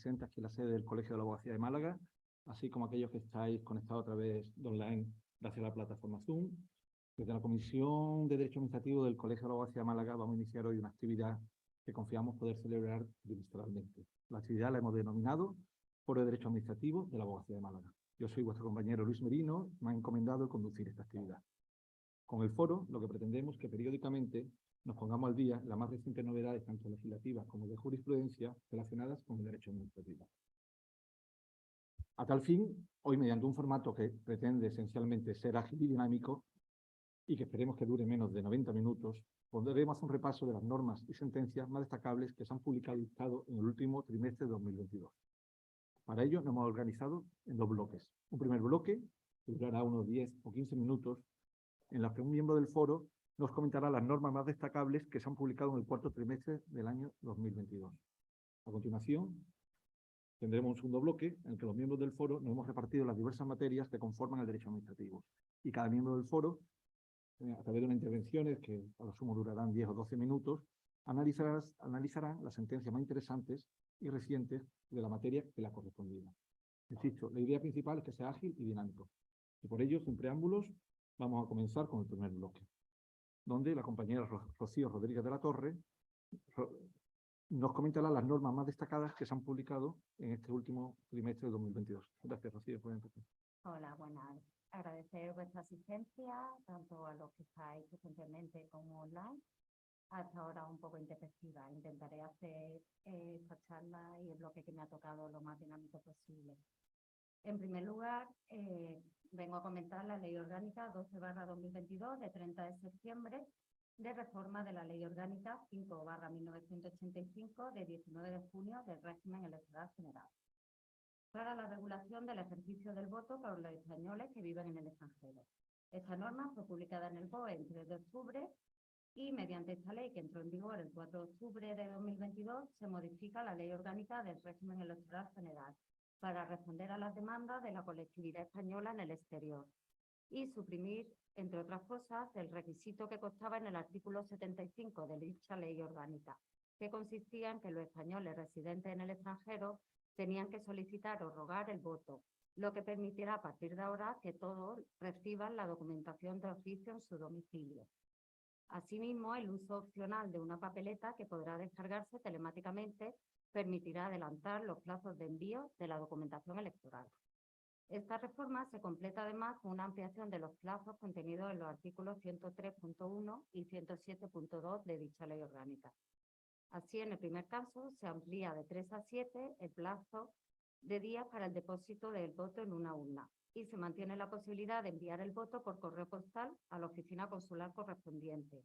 presente aquí en la sede del Colegio de la Abogacía de Málaga, así como aquellos que estáis conectados a través de online gracias a la plataforma Zoom. Desde la Comisión de Derecho Administrativo del Colegio de la Abogacía de Málaga vamos a iniciar hoy una actividad que confiamos poder celebrar trimestralmente. La actividad la hemos denominado Foro de Derecho Administrativo de la Abogacía de Málaga. Yo soy vuestro compañero Luis Merino, me ha encomendado el conducir esta actividad. Con el foro, lo que pretendemos es que periódicamente nos pongamos al día en las más recientes novedades, tanto legislativas como de jurisprudencia, relacionadas con el derecho administrativo. A tal fin, hoy, mediante un formato que pretende esencialmente ser ágil y dinámico, y que esperemos que dure menos de 90 minutos, pondremos un repaso de las normas y sentencias más destacables que se han publicado en el último trimestre de 2022. Para ello, nos hemos organizado en dos bloques. Un primer bloque, que durará unos 10 o 15 minutos, en la que un miembro del foro nos comentará las normas más destacables que se han publicado en el cuarto trimestre del año 2022. A continuación, tendremos un segundo bloque en el que los miembros del foro nos hemos repartido las diversas materias que conforman el derecho administrativo. Y cada miembro del foro, a través de unas intervenciones que a lo sumo durarán 10 o 12 minutos, analizará las sentencias más interesantes y recientes de la materia que le ha correspondido. Insisto, la idea principal es que sea ágil y dinámico. Y por ello, sin preámbulos, vamos a comenzar con el primer bloque, donde la compañera Rocío Rodríguez de la Torre nos comentará las normas más destacadas que se han publicado en este último trimestre de 2022. Gracias, Rocío, por empezar. Hola, buenas. Agradecer vuestra asistencia, tanto a los que estáis presencialmente como online. Hasta ahora un poco intempestiva. Intentaré hacer esta charla y el bloque que me ha tocado lo más dinámico posible. En primer lugar, vengo a comentar la Ley Orgánica 12/2022 de 30 de septiembre de reforma de la Ley Orgánica 5/1985 de 19 de junio del régimen electoral general para la regulación del ejercicio del voto por los españoles que viven en el extranjero. Esta norma fue publicada en el BOE el 3 de octubre y mediante esta ley, que entró en vigor el 4 de octubre de 2022, se modifica la Ley Orgánica del régimen electoral general para responder a las demandas de la colectividad española en el exterior y suprimir, entre otras cosas, el requisito que constaba en el artículo 75 de dicha Ley Orgánica, que consistía en que los españoles residentes en el extranjero tenían que solicitar o rogar el voto, lo que permitirá a partir de ahora que todos reciban la documentación de oficio en su domicilio. Asimismo, el uso opcional de una papeleta que podrá descargarse telemáticamente permitirá adelantar los plazos de envío de la documentación electoral. Esta reforma se completa además con una ampliación de los plazos contenidos en los artículos 103.1 y 107.2 de dicha ley orgánica. Así, en el primer caso, se amplía de 3 a 7 el plazo de días para el depósito del voto en una urna y se mantiene la posibilidad de enviar el voto por correo postal a la oficina consular correspondiente,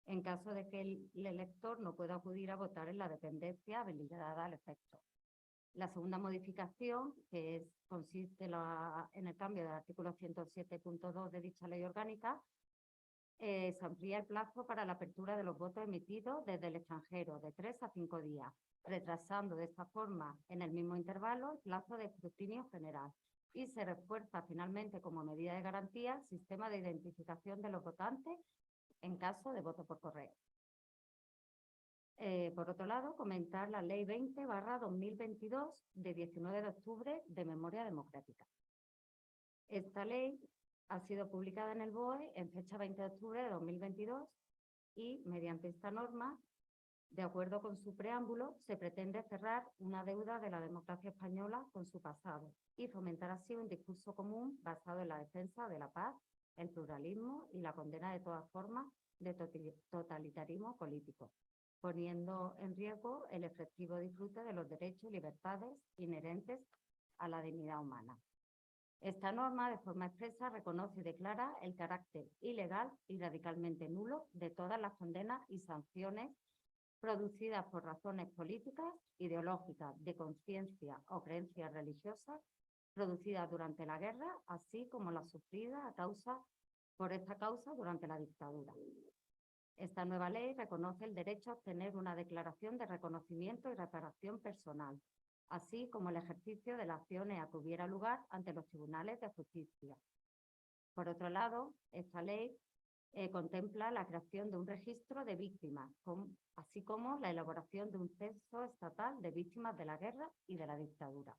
en caso de que el elector no pueda acudir a votar en la dependencia habilitada al efecto. La segunda modificación, que consiste en el cambio del artículo 107.2 de dicha ley orgánica, se amplía el plazo para la apertura de los votos emitidos desde el extranjero de 3 a 5 días, retrasando de esta forma en el mismo intervalo el plazo de escrutinio general y se refuerza finalmente como medida de garantía el sistema de identificación de los votantes en caso de voto por correo. Por otro lado, comentar la Ley 20/2022 de 19 de octubre de Memoria Democrática. Esta ley ha sido publicada en el BOE en fecha 20 de octubre de 2022 y, mediante esta norma, de acuerdo con su preámbulo, se pretende cerrar una deuda de la democracia española con su pasado y fomentar así un discurso común basado en la defensa de la paz, el pluralismo y la condena de todas formas de totalitarismo político, poniendo en riesgo el efectivo disfrute de los derechos y libertades inherentes a la dignidad humana. Esta norma, de forma expresa, reconoce y declara el carácter ilegal y radicalmente nulo de todas las condenas y sanciones producidas por razones políticas, ideológicas, de conciencia o creencias religiosas, producidas durante la guerra, así como las sufridas por esta causa durante la dictadura. Esta nueva ley reconoce el derecho a obtener una declaración de reconocimiento y reparación personal, así como el ejercicio de las acciones a que hubiera lugar ante los tribunales de justicia. Por otro lado, esta ley contempla la creación de un registro de víctimas, así como la elaboración de un censo estatal de víctimas de la guerra y de la dictadura.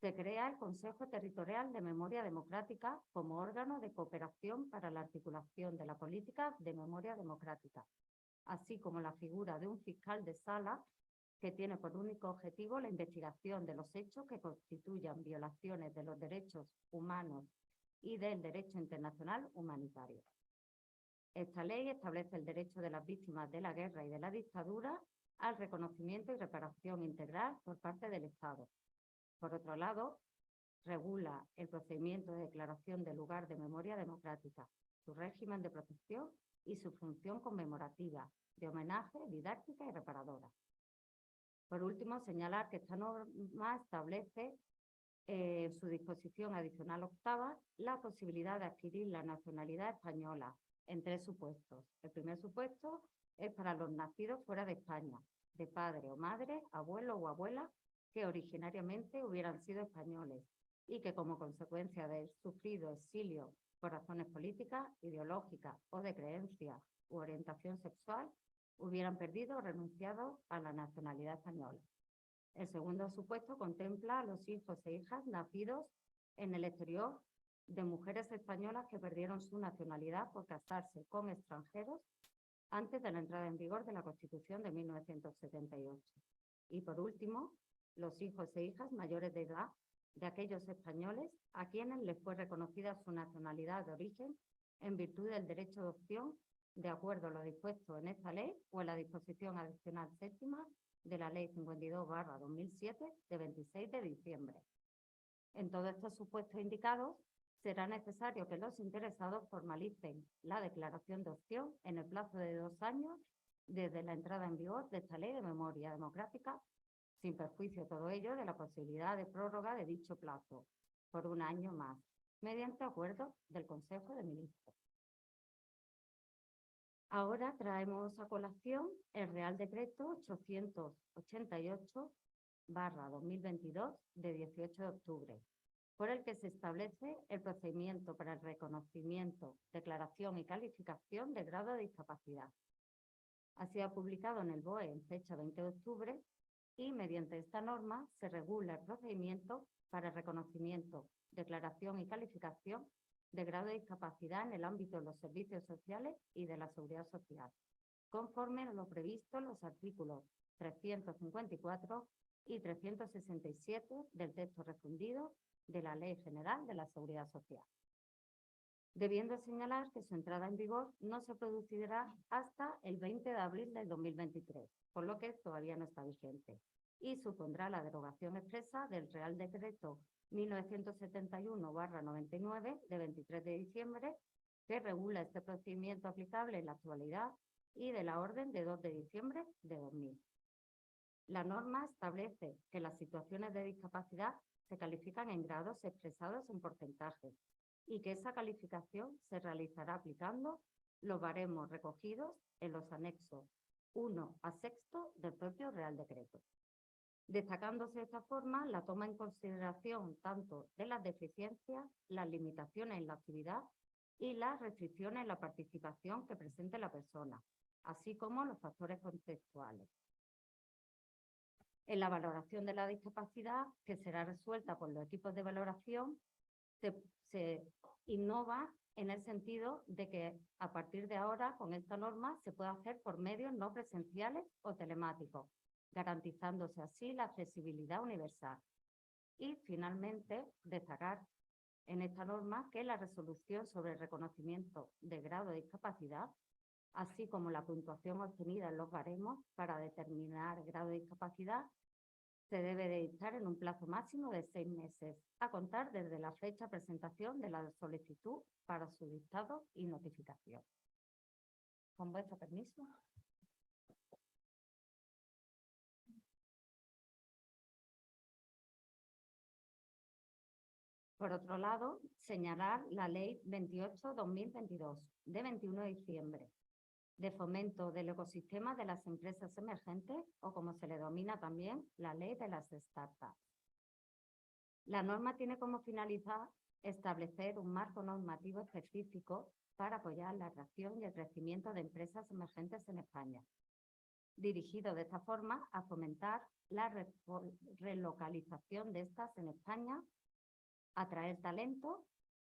Se crea el Consejo Territorial de Memoria Democrática como órgano de cooperación para la articulación de la política de memoria democrática, así como la figura de un fiscal de sala que tiene por único objetivo la investigación de los hechos que constituyan violaciones de los derechos humanos y del derecho internacional humanitario. Esta ley establece el derecho de las víctimas de la guerra y de la dictadura al reconocimiento y reparación integral por parte del Estado. Por otro lado, regula el procedimiento de declaración de lugar de memoria democrática, su régimen de protección y su función conmemorativa, de homenaje, didáctica y reparadora. Por último, señalar que esta norma establece en su disposición adicional octava la posibilidad de adquirir la nacionalidad española en 3 supuestos. El primer supuesto es para los nacidos fuera de España, de padre o madre, abuelo o abuela, que originariamente hubieran sido españoles y que como consecuencia de sufrido exilio por razones políticas, ideológicas o de creencia u orientación sexual, hubieran perdido o renunciado a la nacionalidad española. El segundo supuesto contempla a los hijos e hijas nacidos en el exterior de mujeres españolas que perdieron su nacionalidad por casarse con extranjeros antes de la entrada en vigor de la Constitución de 1978. Y por último, los hijos e hijas mayores de edad de aquellos españoles a quienes les fue reconocida su nacionalidad de origen en virtud del derecho de opción de acuerdo a lo dispuesto en esta ley o en la disposición adicional séptima de la Ley 52/2007 de 26 de diciembre. En todos estos supuestos indicados, será necesario que los interesados formalicen la declaración de opción en el plazo de 2 años desde la entrada en vigor de esta Ley de Memoria Democrática, sin perjuicio todo ello de la posibilidad de prórroga de dicho plazo por 1 año más, mediante acuerdo del Consejo de Ministros. Ahora traemos a colación el Real Decreto 888/2022 de 18 de octubre, por el que se establece el procedimiento para el reconocimiento, declaración y calificación de grado de discapacidad. Ha sido publicado en el BOE en fecha 20 de octubre y mediante esta norma se regula el procedimiento para el reconocimiento, declaración y calificación de grado de discapacidad en el ámbito de los servicios sociales y de la seguridad social, conforme a lo previsto en los artículos 354 y 367 del texto refundido de la Ley General de la Seguridad Social. Debiendo señalar que su entrada en vigor no se producirá hasta el 20 de abril del 2023, por lo que todavía no está vigente, y supondrá la derogación expresa del Real Decreto 1971/99 de 23 de diciembre, que regula este procedimiento aplicable en la actualidad, y de la Orden de 2 de diciembre de 2000. La norma establece que las situaciones de discapacidad se califican en grados expresados en porcentajes y que esa calificación se realizará aplicando los baremos recogidos en los anexos 1 a 6 del propio Real Decreto, destacándose de esta forma la toma en consideración tanto de las deficiencias, las limitaciones en la actividad y las restricciones en la participación que presente la persona, así como los factores contextuales. En la valoración de la discapacidad, que será resuelta por los equipos de valoración, se innova en el sentido de que a partir de ahora, con esta norma, se puede hacer por medios no presenciales o telemáticos, garantizándose así la accesibilidad universal. Y, finalmente, destacar en esta norma que la resolución sobre el reconocimiento de grado de discapacidad, así como la puntuación obtenida en los baremos para determinar el grado de discapacidad, se debe de dictar en un plazo máximo de 6 meses, a contar desde la fecha de presentación de la solicitud para su dictado y notificación. Con vuestro permiso. Por otro lado, señalar la Ley 28/2022, de 21 de diciembre, de fomento del ecosistema de las empresas emergentes, o como se le denomina también, la Ley de las Startups. La norma tiene como finalidad establecer un marco normativo específico para apoyar la creación y el crecimiento de empresas emergentes en España, dirigido de esta forma a fomentar la relocalización de estas en España, atraer talento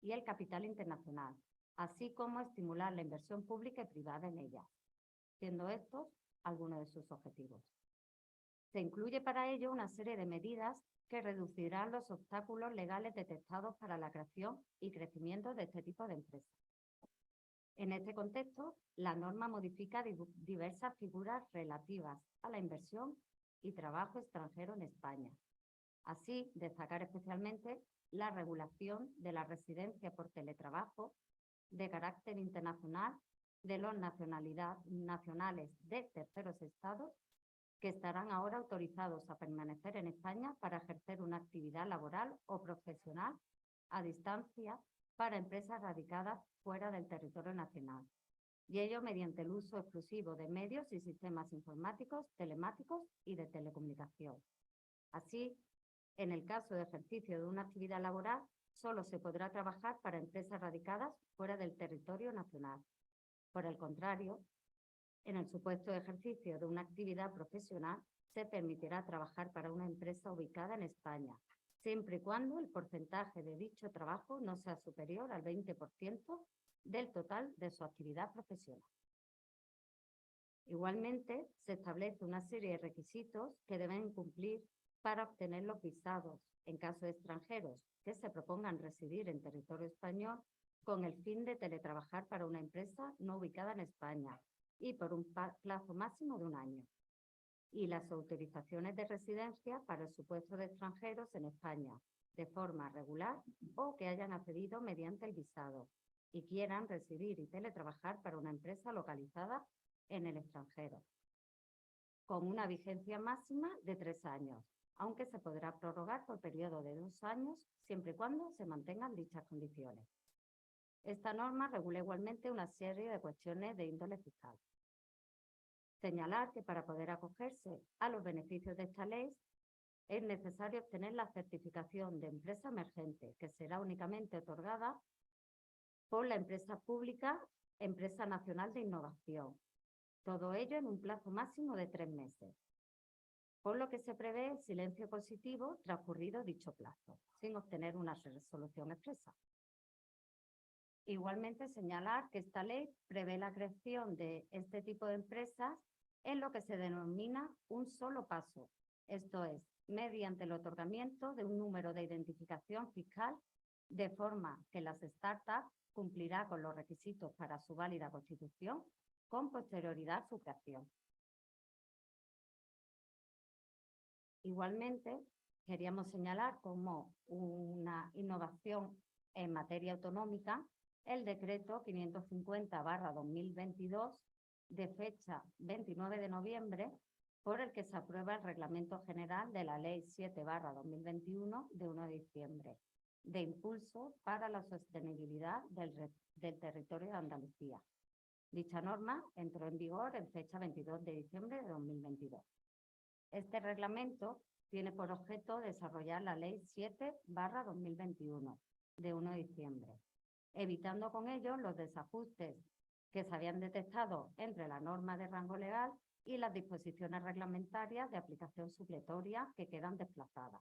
y el capital internacional, así como estimular la inversión pública y privada en ellas, siendo estos algunos de sus objetivos. Se incluye para ello una serie de medidas que reducirán los obstáculos legales detectados para la creación y crecimiento de este tipo de empresas. En este contexto, la norma modifica diversas figuras relativas a la inversión y trabajo extranjero en España. Así, destacar especialmente la regulación de la residencia por teletrabajo de carácter internacional de los nacionales de terceros estados que estarán ahora autorizados a permanecer en España para ejercer una actividad laboral o profesional a distancia para empresas radicadas fuera del territorio nacional, y ello mediante el uso exclusivo de medios y sistemas informáticos, telemáticos y de telecomunicación. Así, en el caso de ejercicio de una actividad laboral, solo se podrá trabajar para empresas radicadas fuera del territorio nacional. Por el contrario, en el supuesto de ejercicio de una actividad profesional, se permitirá trabajar para una empresa ubicada en España, siempre y cuando el porcentaje de dicho trabajo no sea superior al 20% del total de su actividad profesional. Igualmente, se establece una serie de requisitos que deben cumplir para obtener los visados en caso de extranjeros que se propongan residir en territorio español con el fin de teletrabajar para una empresa no ubicada en España y por un plazo máximo de 1 año. Y las autorizaciones de residencia para el supuesto de extranjeros en España de forma regular o que hayan accedido mediante el visado y quieran residir y teletrabajar para una empresa localizada en el extranjero, con una vigencia máxima de 3 años, aunque se podrá prorrogar por periodo de 2 años siempre y cuando se mantengan dichas condiciones. Esta norma regula igualmente una serie de cuestiones de índole fiscal. Señalar que para poder acogerse a los beneficios de esta ley es necesario obtener la certificación de empresa emergente, que será únicamente otorgada por la empresa pública Empresa Nacional de Innovación. Todo ello en un plazo máximo de 3 meses, por lo que se prevé el silencio positivo transcurrido dicho plazo, sin obtener una resolución expresa. Igualmente, señalar que esta ley prevé la creación de este tipo de empresas en lo que se denomina un solo paso, esto es, mediante el otorgamiento de un número de identificación fiscal, de forma que las startups cumplirán con los requisitos para su válida constitución con posterioridad a su creación. Igualmente, queríamos señalar como una innovación en materia autonómica el decreto 550/2022 de fecha 29 de noviembre, por el que se aprueba el Reglamento General de la Ley 7/2021 de 1 de diciembre, de impulso para la sostenibilidad del territorio de Andalucía. Dicha norma entró en vigor en fecha 22 de diciembre de 2022. Este reglamento tiene por objeto desarrollar la Ley 7/2021 de 1 de diciembre, evitando con ello los desajustes que se habían detectado entre la norma de rango legal y las disposiciones reglamentarias de aplicación supletoria que quedan desplazadas.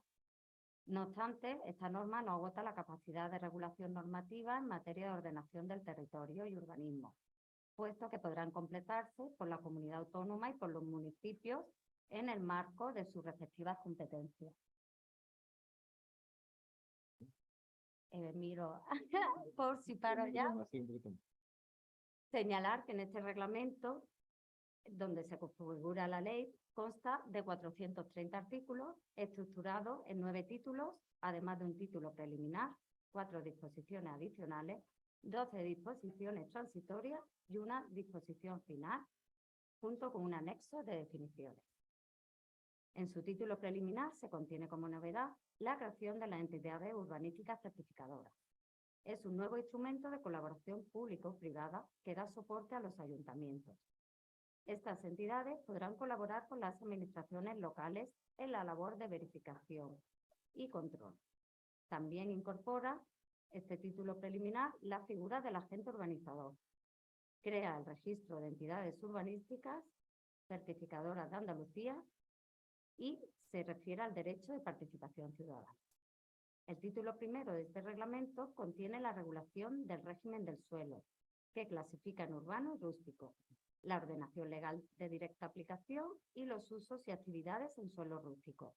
No obstante, esta norma no agota la capacidad de regulación normativa en materia de ordenación del territorio y urbanismo, puesto que podrán completarse por la comunidad autónoma y por los municipios en el marco de sus respectivas competencias. Miro por si paro ya. Señalar que en este reglamento, donde se configura la ley, consta de 430 artículos, estructurados en 9 títulos, además de un título preliminar, 4 disposiciones adicionales, 12 disposiciones transitorias y una disposición final, junto con un anexo de definiciones. En su título preliminar se contiene como novedad la creación de las entidades urbanísticas certificadoras. Es un nuevo instrumento de colaboración público-privada que da soporte a los ayuntamientos. Estas entidades podrán colaborar con las administraciones locales en la labor de verificación y control. También incorpora este título preliminar la figura del agente urbanizador. Crea el registro de entidades urbanísticas certificadoras de Andalucía y se refiere al derecho de participación ciudadana. El título primero de este reglamento contiene la regulación del régimen del suelo, que clasifica en urbano y rústico, la ordenación legal de directa aplicación y los usos y actividades en suelo rústico.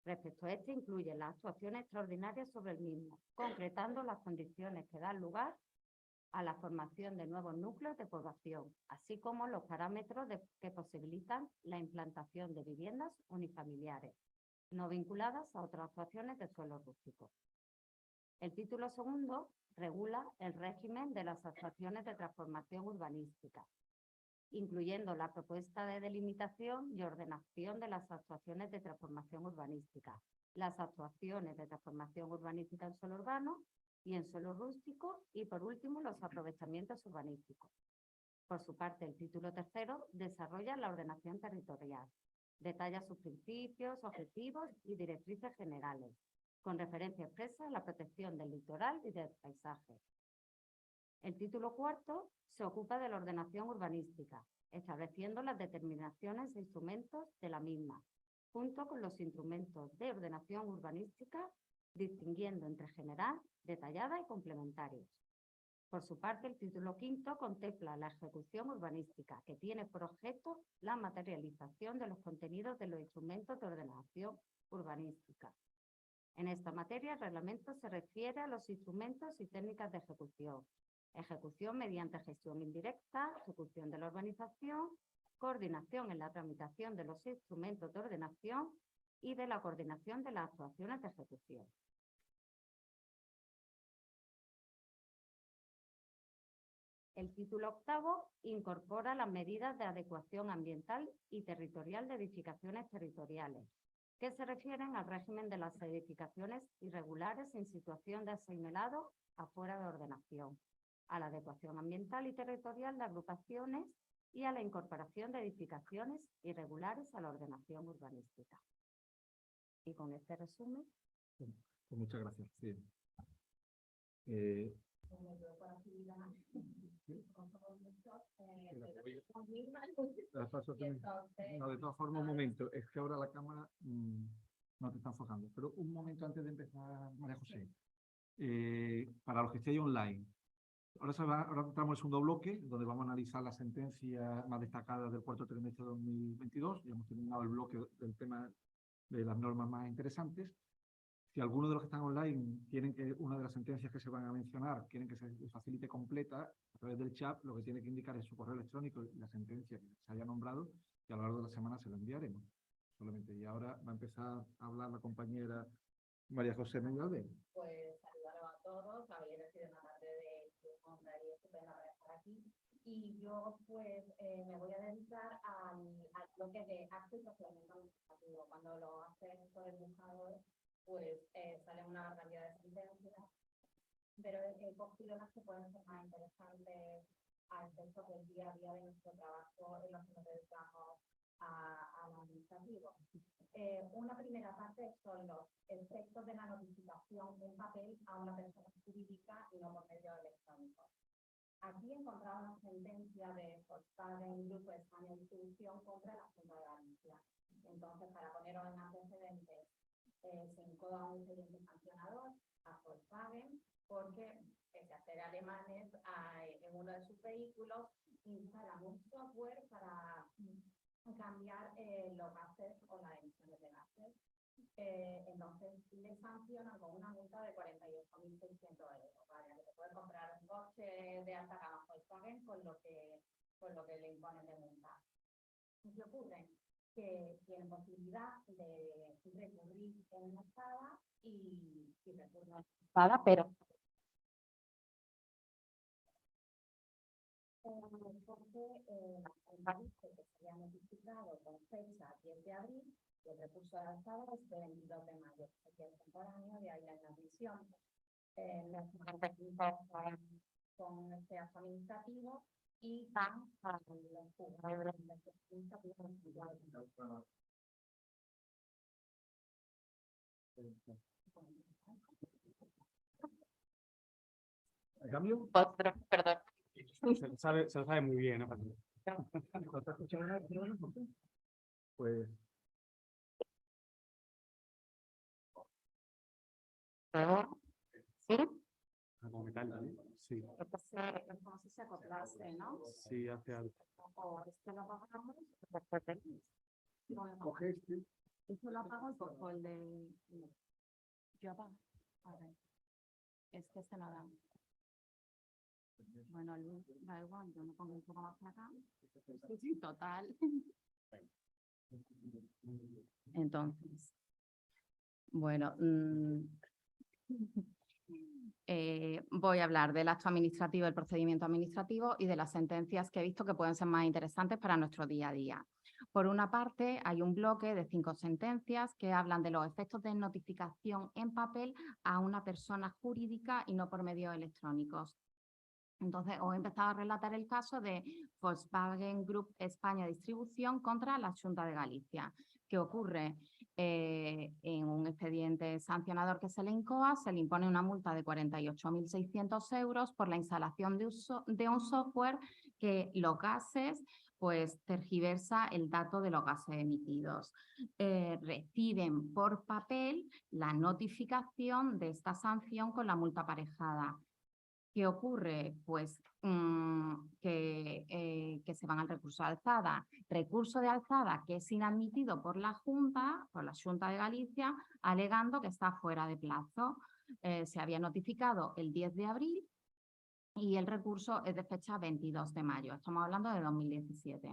Respecto a este, incluye las actuaciones extraordinarias sobre el mismo, concretando las condiciones que dan lugar a la formación de nuevos núcleos de población, así como los parámetros que posibilitan la implantación de viviendas unifamiliares, no vinculadas a otras actuaciones de suelo rústico. El título segundo regula el régimen de las actuaciones de transformación urbanística, incluyendo la propuesta de delimitación y ordenación de las actuaciones de transformación urbanística, las actuaciones de transformación urbanística en suelo urbano y en suelo rústico y, por último, los aprovechamientos urbanísticos. Por su parte, el título tercero desarrolla la ordenación territorial, detalla sus principios, objetivos y directrices generales, con referencia expresa a la protección del litoral y del paisaje. El título cuarto se ocupa de la ordenación urbanística, estableciendo las determinaciones e instrumentos de la misma, junto con los instrumentos de ordenación urbanística, distinguiendo entre general, detallada y complementarios. Por su parte, el título quinto contempla la ejecución urbanística, que tiene por objeto la materialización de los contenidos de los instrumentos de ordenación urbanística. En esta materia, el reglamento se refiere a los instrumentos y técnicas de ejecución. Ejecución mediante gestión indirecta, ejecución de la urbanización, coordinación en la tramitación de los instrumentos de ordenación y de la coordinación de las actuaciones de ejecución. El título octavo incorpora las medidas de adecuación ambiental y territorial de edificaciones territoriales, que se refieren al régimen de las edificaciones irregulares en situación de aseñalado afuera de ordenación, a la adecuación ambiental y territorial de agrupaciones y a la incorporación de edificaciones irregulares a la ordenación urbanística. Y con este resumen... Pues muchas gracias. Sí. No, de todas formas, un momento, es que ahora la cámara no te está enfocando, pero un momento antes de empezar, María José, para los que estéis online, ahora entramos en el segundo bloque, donde vamos a analizar las sentencias más destacadas del cuarto trimestre de 2022, ya hemos terminado el bloque del tema de las normas más interesantes. Si alguno de los que están online quieren que una de las sentencias que se van a mencionar, quieren que se les facilite completa, a través del chat, lo que tiene que indicar es su correo electrónico y la sentencia que se haya nombrado, y a lo largo de la semana se lo enviaremos. Solamente. Y ahora va a empezar a hablar la compañera María José Mengalde. Pues saludaros a todos, habéis recibido una tarde de honra y estupenda para estar aquí. Y yo pues me voy a dedicar al bloque de acto y procedimiento administrativo. Cuando lo haces por el buscador, pues sale una gran cantidad de sentencias, pero he cogido las que pueden ser más interesantes a efectos del día a día de nuestro trabajo en los que nos dedicamos al administrativo. Una primera parte son los efectos de la notificación en papel a una persona jurídica y no por medio electrónico. Aquí encontramos una sentencia de Volkswagen Grupo España Distribución contra la Junta de Galicia. Entonces, para poneros en antecedentes, se incoa un expediente sancionador a Volkswagen porque, pese a ser alemanes, en uno de sus vehículos instalan un software para cambiar los gases o las emisiones de gases. Entonces, le sancionan con una multa de 48.600 euros. ¿Vale? Que se puede comprar un coche de alta gama Volkswagen con lo que le imponen de multa. ¿Qué ocurre? Que tienen posibilidad de recurrir en una espada y recurrir en una espada, pero porque el país que se había notificado con fecha 10 de abril y el recurso de la espada es de 22 de mayo, que es temporáneo, de ahí la inadmisión. Con este acto administrativo y van a los juzgados ¿En cambio? Perdón. Se lo sabe muy bien, ¿no? ¿No te has escuchado nada? Pues ¿Sí? Como metal, ¿no? Sí, Es como si se acoplase, ¿no? sí, hace algo. O este lo apagamos. Bueno, coge este. este lo apago y cojo el de... Yo apago. A ver. Es que este no da. Bueno, luz, da igual, yo me pongo un poco más para acá. Sí, total. Entonces, bueno, voy a hablar del acto administrativo, del procedimiento administrativo y de las sentencias que he visto que pueden ser más interesantes para nuestro día a día. Por una parte, hay un bloque de 5 sentencias que hablan de los efectos de notificación en papel a una persona jurídica y no por medios electrónicos. Entonces, os he empezado a relatar el caso de Volkswagen Group España Distribución contra la Xunta de Galicia, que ocurre en un expediente sancionador que se le incoa, se le impone una multa de 48.600 euros por la instalación de un software que los gases pues tergiversa el dato de los gases emitidos. Reciben por papel la notificación de esta sanción con la multa aparejada. ¿Qué ocurre? Pues que se van al recurso de alzada. Recurso de alzada que es inadmitido por la Junta, por la Xunta de Galicia, alegando que está fuera de plazo. Se había notificado el 10 de abril y el recurso es de fecha 22 de mayo. Estamos hablando de 2017.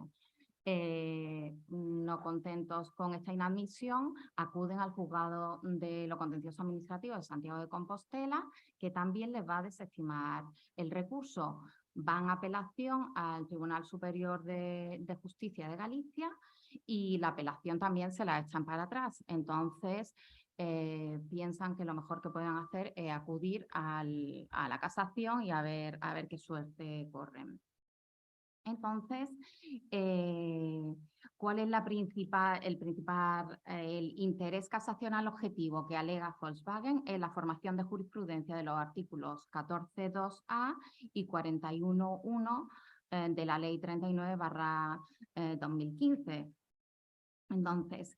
No contentos con esta inadmisión, acuden al juzgado de lo contencioso administrativo de Santiago de Compostela, que también les va a desestimar el recurso. Van a apelación al Tribunal Superior de Justicia de Galicia y la apelación también se la echan para atrás. Entonces, piensan que lo mejor que pueden hacer es acudir a la casación y a ver qué suerte corren. Entonces, ¿cuál es el interés casacional objetivo que alega Volkswagen? Es la formación de jurisprudencia de los artículos 14.2a y 41.1 de la Ley 39/2015. Entonces,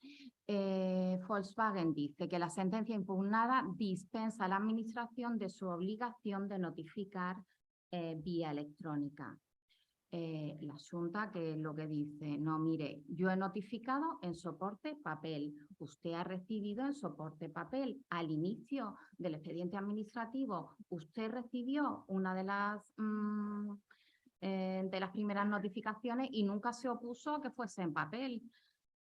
Volkswagen dice que la sentencia impugnada dispensa a la Administración de su obligación de notificar vía electrónica. La Xunta, que es lo que dice, no, mire, yo he notificado en soporte papel, usted ha recibido en soporte papel. Al inicio del expediente administrativo, usted recibió una de las primeras notificaciones y nunca se opuso a que fuese en papel.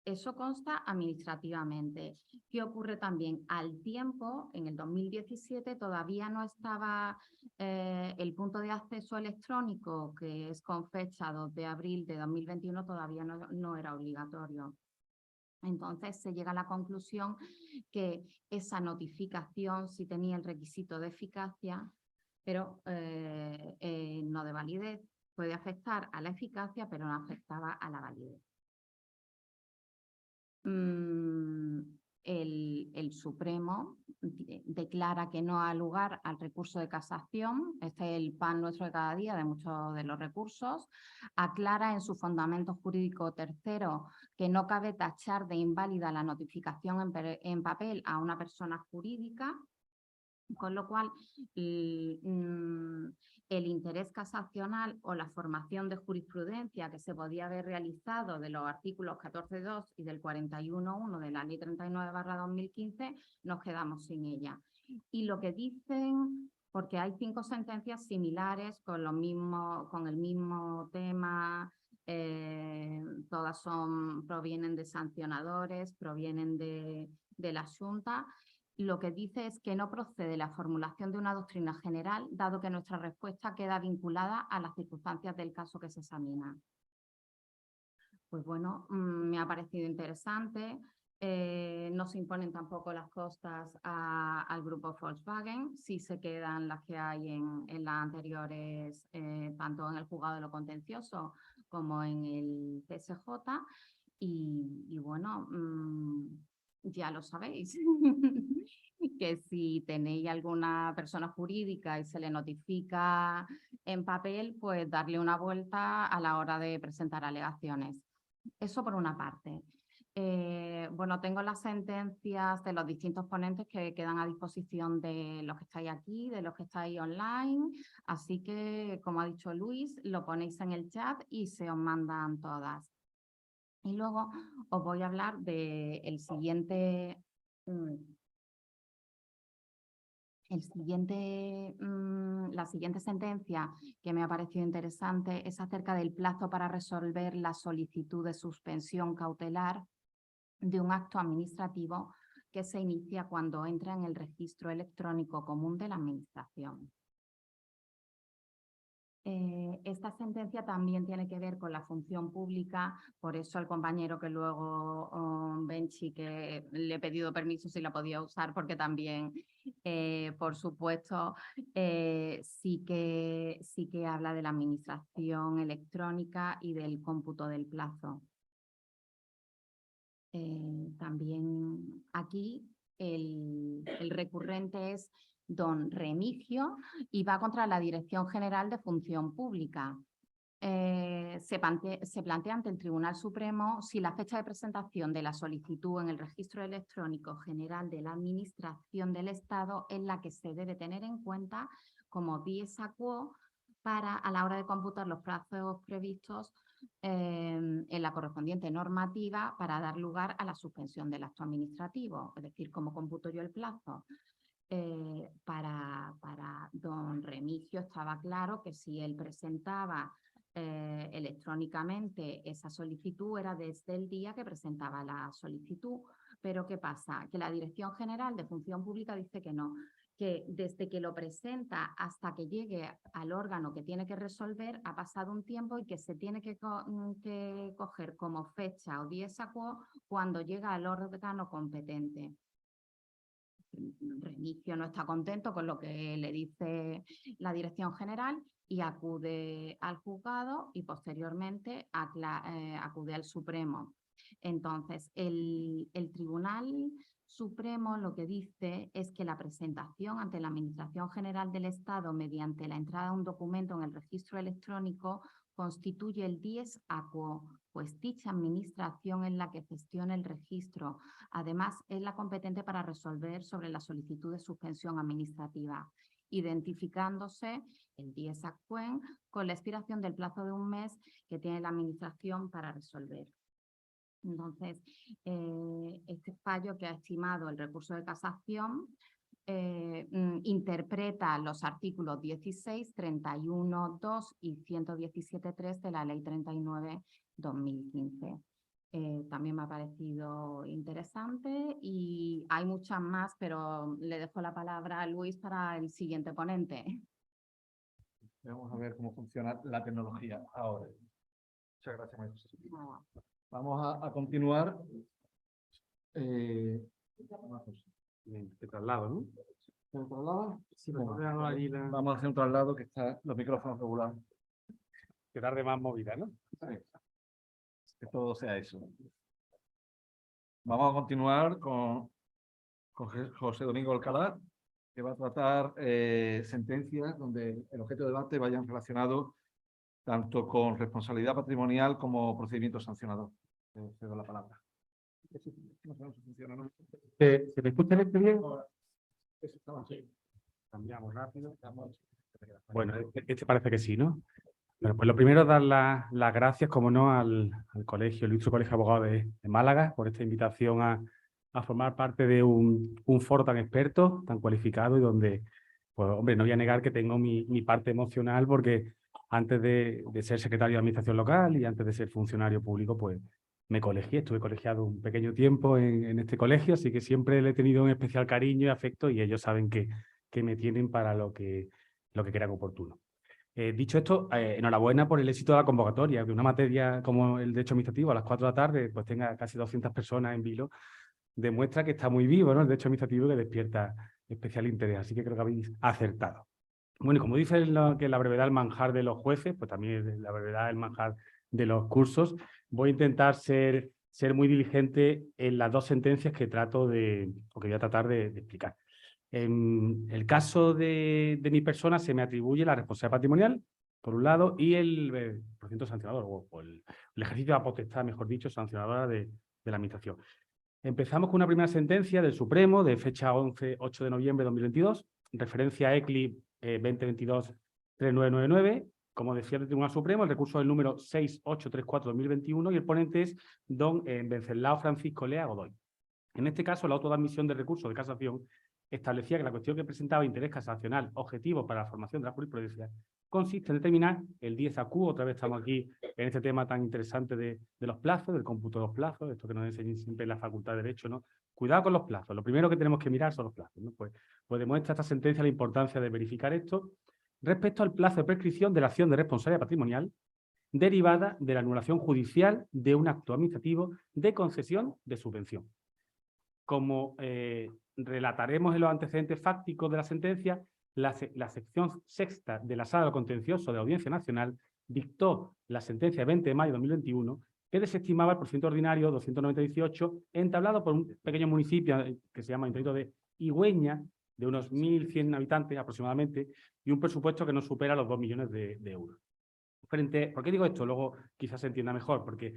Eso consta administrativamente. ¿Qué ocurre también? Al tiempo, en el 2017, todavía no estaba el punto de acceso electrónico, que es con fecha 2 de abril de 2021, todavía no era obligatorio. Entonces, se llega a la conclusión que esa notificación sí tenía el requisito de eficacia, pero no de validez. Puede afectar a la eficacia, pero no afectaba a la validez. El Supremo declara que no ha lugar al recurso de casación. Este es el pan nuestro de cada día de muchos de los recursos. Aclara en su fundamento jurídico tercero que no cabe tachar de inválida la notificación en papel a una persona jurídica, con lo cual el interés casacional o la formación de jurisprudencia que se podía haber realizado de los artículos 14.2 y del 41.1 de la Ley 39/2015, nos quedamos sin ella. Y lo que dicen, porque hay 5 sentencias similares con el mismo tema, todas provienen de sancionadores, provienen de la Xunta. Lo que dice es que no procede la formulación de una doctrina general, dado que nuestra respuesta queda vinculada a las circunstancias del caso que se examina. Pues bueno, me ha parecido interesante. No se imponen tampoco las costas al grupo Volkswagen, sí se quedan las que hay en las anteriores, tanto en el juzgado de lo contencioso como en el TSJ. Y bueno, ya lo sabéis. que si tenéis alguna persona jurídica y se le notifica en papel, pues darle una vuelta a la hora de presentar alegaciones. Eso por una parte. Bueno, tengo las sentencias de los distintos ponentes que quedan a disposición de los que estáis aquí, de los que estáis online, así que, como ha dicho Luis, lo ponéis en el chat y se os mandan todas. Y luego os voy a hablar de la siguiente sentencia que me ha parecido interesante es acerca del plazo para resolver la solicitud de suspensión cautelar de un acto administrativo que se inicia cuando entra en el registro electrónico común de la Administración. Esta sentencia también tiene que ver con la función pública, por eso el compañero que luego, Benchi, que le he pedido permiso si la podía usar, porque también, por supuesto, sí que habla de la administración electrónica y del cómputo del plazo. También aquí el recurrente es don Remigio y va contra la Dirección General de Función Pública. Se plantea ante el Tribunal Supremo si la fecha de presentación de la solicitud en el Registro Electrónico General de la Administración del Estado es la que se debe tener en cuenta como dies a quo a la hora de computar los plazos previstos en la correspondiente normativa para dar lugar a la suspensión del acto administrativo, es decir, cómo computo yo el plazo. Para don Remigio estaba claro que si él presentaba electrónicamente esa solicitud era desde el día que presentaba la solicitud, pero ¿qué pasa? Que la Dirección General de Función Pública dice que no, que desde que lo presenta hasta que llegue al órgano que tiene que resolver ha pasado un tiempo y que se tiene que coger como fecha o dies a quo cuando llega al órgano competente. Remigio no está contento con lo que le dice la Dirección General y acude al juzgado y posteriormente acude al Supremo. Entonces, el Tribunal Supremo lo que dice es que la presentación ante la Administración General del Estado mediante la entrada de un documento en el registro electrónico constituye el dies a quo, pues dicha administración es la que gestiona el registro. Además, es la competente para resolver sobre la solicitud de suspensión administrativa, identificándose el dies a quo con la expiración del plazo de un mes que tiene la Administración para resolver. Entonces, este fallo que ha estimado el recurso de casación interpreta los artículos 16, 31.2 y 117.3 de la Ley 39/2015. También me ha parecido interesante y hay muchas más, pero le dejo la palabra a Luis para el siguiente ponente. Vamos a ver cómo funciona la tecnología ahora. Muchas gracias, María José. Vamos a continuar. De traslado, ¿no? ¿Se traslada? Sí, Bueno, vamos vamos a hacer un traslado que está los micrófonos regulados. que darle más movida, ¿no? Que todo sea eso. Vamos a continuar con José Domingo Alcalá, que va a tratar sentencias donde el objeto de debate vayan relacionados tanto con responsabilidad patrimonial como procedimiento sancionador. Cedo la palabra. No sé si funciona, ¿no? ¿Se me escucha el bien? Cambiamos rápido. Bueno, este parece que sí, ¿no? Bueno, pues lo primero es dar las gracias, como no, al colegio, el Ilustre Colegio de Abogados de Málaga, por esta invitación a formar parte de un foro tan experto, tan cualificado y donde, pues hombre, no voy a negar que tengo mi parte emocional porque antes de ser secretario de Administración Local y antes de ser funcionario público, pues me colegié, estuve colegiado un pequeño tiempo en este colegio, así que siempre le he tenido un especial cariño y afecto y ellos saben que me tienen para lo que crean oportuno. Dicho esto, enhorabuena por el éxito de la convocatoria, que una materia como el derecho administrativo a las 4 de la tarde pues tenga casi 200 personas en vilo, demuestra que está muy vivo, ¿no? El derecho administrativo que despierta especial interés, así que creo que habéis acertado. Bueno, y como dice que la brevedad es el manjar de los jueces, pues también la brevedad es el manjar de los cursos. Voy a intentar ser muy diligente en las dos sentencias que voy a tratar de explicar. En el caso de mi persona se me atribuye la responsabilidad patrimonial, por un lado, y el procedimiento sancionador, o el ejercicio de la potestad, mejor dicho, sancionadora de la Administración. Empezamos con una primera sentencia del Supremo de fecha 8 de noviembre de 2022, referencia a ECLI 2022-3999. Como decía el Tribunal Supremo, el recurso del número 6834-2021 y el ponente es don Venceslao Francisco Lea Godoy. En este caso, la auto de admisión del recurso de casación establecía que la cuestión que presentaba interés casacional objetivo para la formación de la jurisprudencia consiste en determinar el 10AQ, otra vez estamos aquí en este tema tan interesante de los plazos, del cómputo de los plazos, esto que nos enseñan siempre en la Facultad de Derecho, ¿no? Cuidado con los plazos, lo primero que tenemos que mirar son los plazos, ¿no? Pues demuestra esta sentencia la importancia de verificar esto respecto al plazo de prescripción de la acción de responsabilidad patrimonial derivada de la anulación judicial de un acto administrativo de concesión de subvención. Como relataremos en los antecedentes fácticos de la sentencia, la sección sexta de la Sala de lo Contencioso de la Audiencia Nacional dictó la sentencia de 20 de mayo de 2021 que desestimaba el procedimiento ordinario 290-18 entablado por un pequeño municipio que se llama Ayuntamiento de Higüeña, de unos 1.100 habitantes aproximadamente, y un presupuesto que no supera los 2 millones de euros. ¿Por qué digo esto? Luego quizás se entienda mejor, porque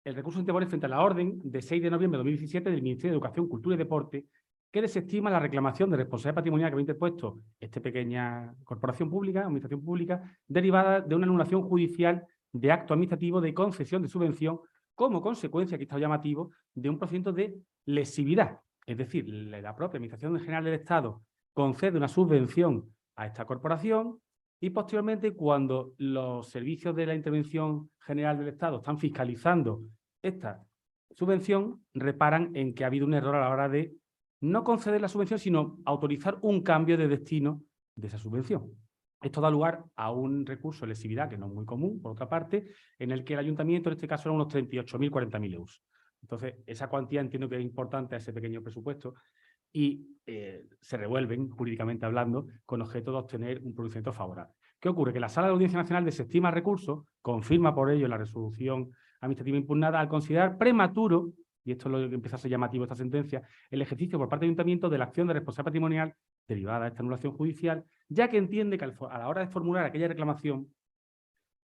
el recurso interpone frente a la orden de 6 de noviembre de 2017 del Ministerio de Educación, Cultura y Deporte, que desestima la reclamación de responsabilidad patrimonial que había interpuesto esta pequeña corporación pública, administración pública, derivada de una anulación judicial de acto administrativo de concesión de subvención como consecuencia, aquí está llamativo, de un procedimiento de lesividad. Es decir, la propia Administración General del Estado concede una subvención a esta corporación y posteriormente, cuando los servicios de la Intervención General del Estado están fiscalizando esta subvención, reparan en que ha habido un error a la hora de no conceder la subvención, sino autorizar un cambio de destino de esa subvención. Esto da lugar a un recurso de lesividad, que no es muy común, por otra parte, en el que el ayuntamiento, en este caso, era unos 38.000, 40.000 euros. Entonces, esa cuantía entiendo que es importante a ese pequeño presupuesto y se revuelven, jurídicamente hablando, con objeto de obtener un pronunciamiento favorable. ¿Qué ocurre? Que la Sala de la Audiencia Nacional desestima el recurso, confirma por ello la resolución administrativa impugnada al considerar prematuro, y esto es lo que empieza a ser llamativo esta sentencia, el ejercicio por parte del ayuntamiento de la acción de responsabilidad patrimonial derivada de esta anulación judicial, ya que entiende que a la hora de formular aquella reclamación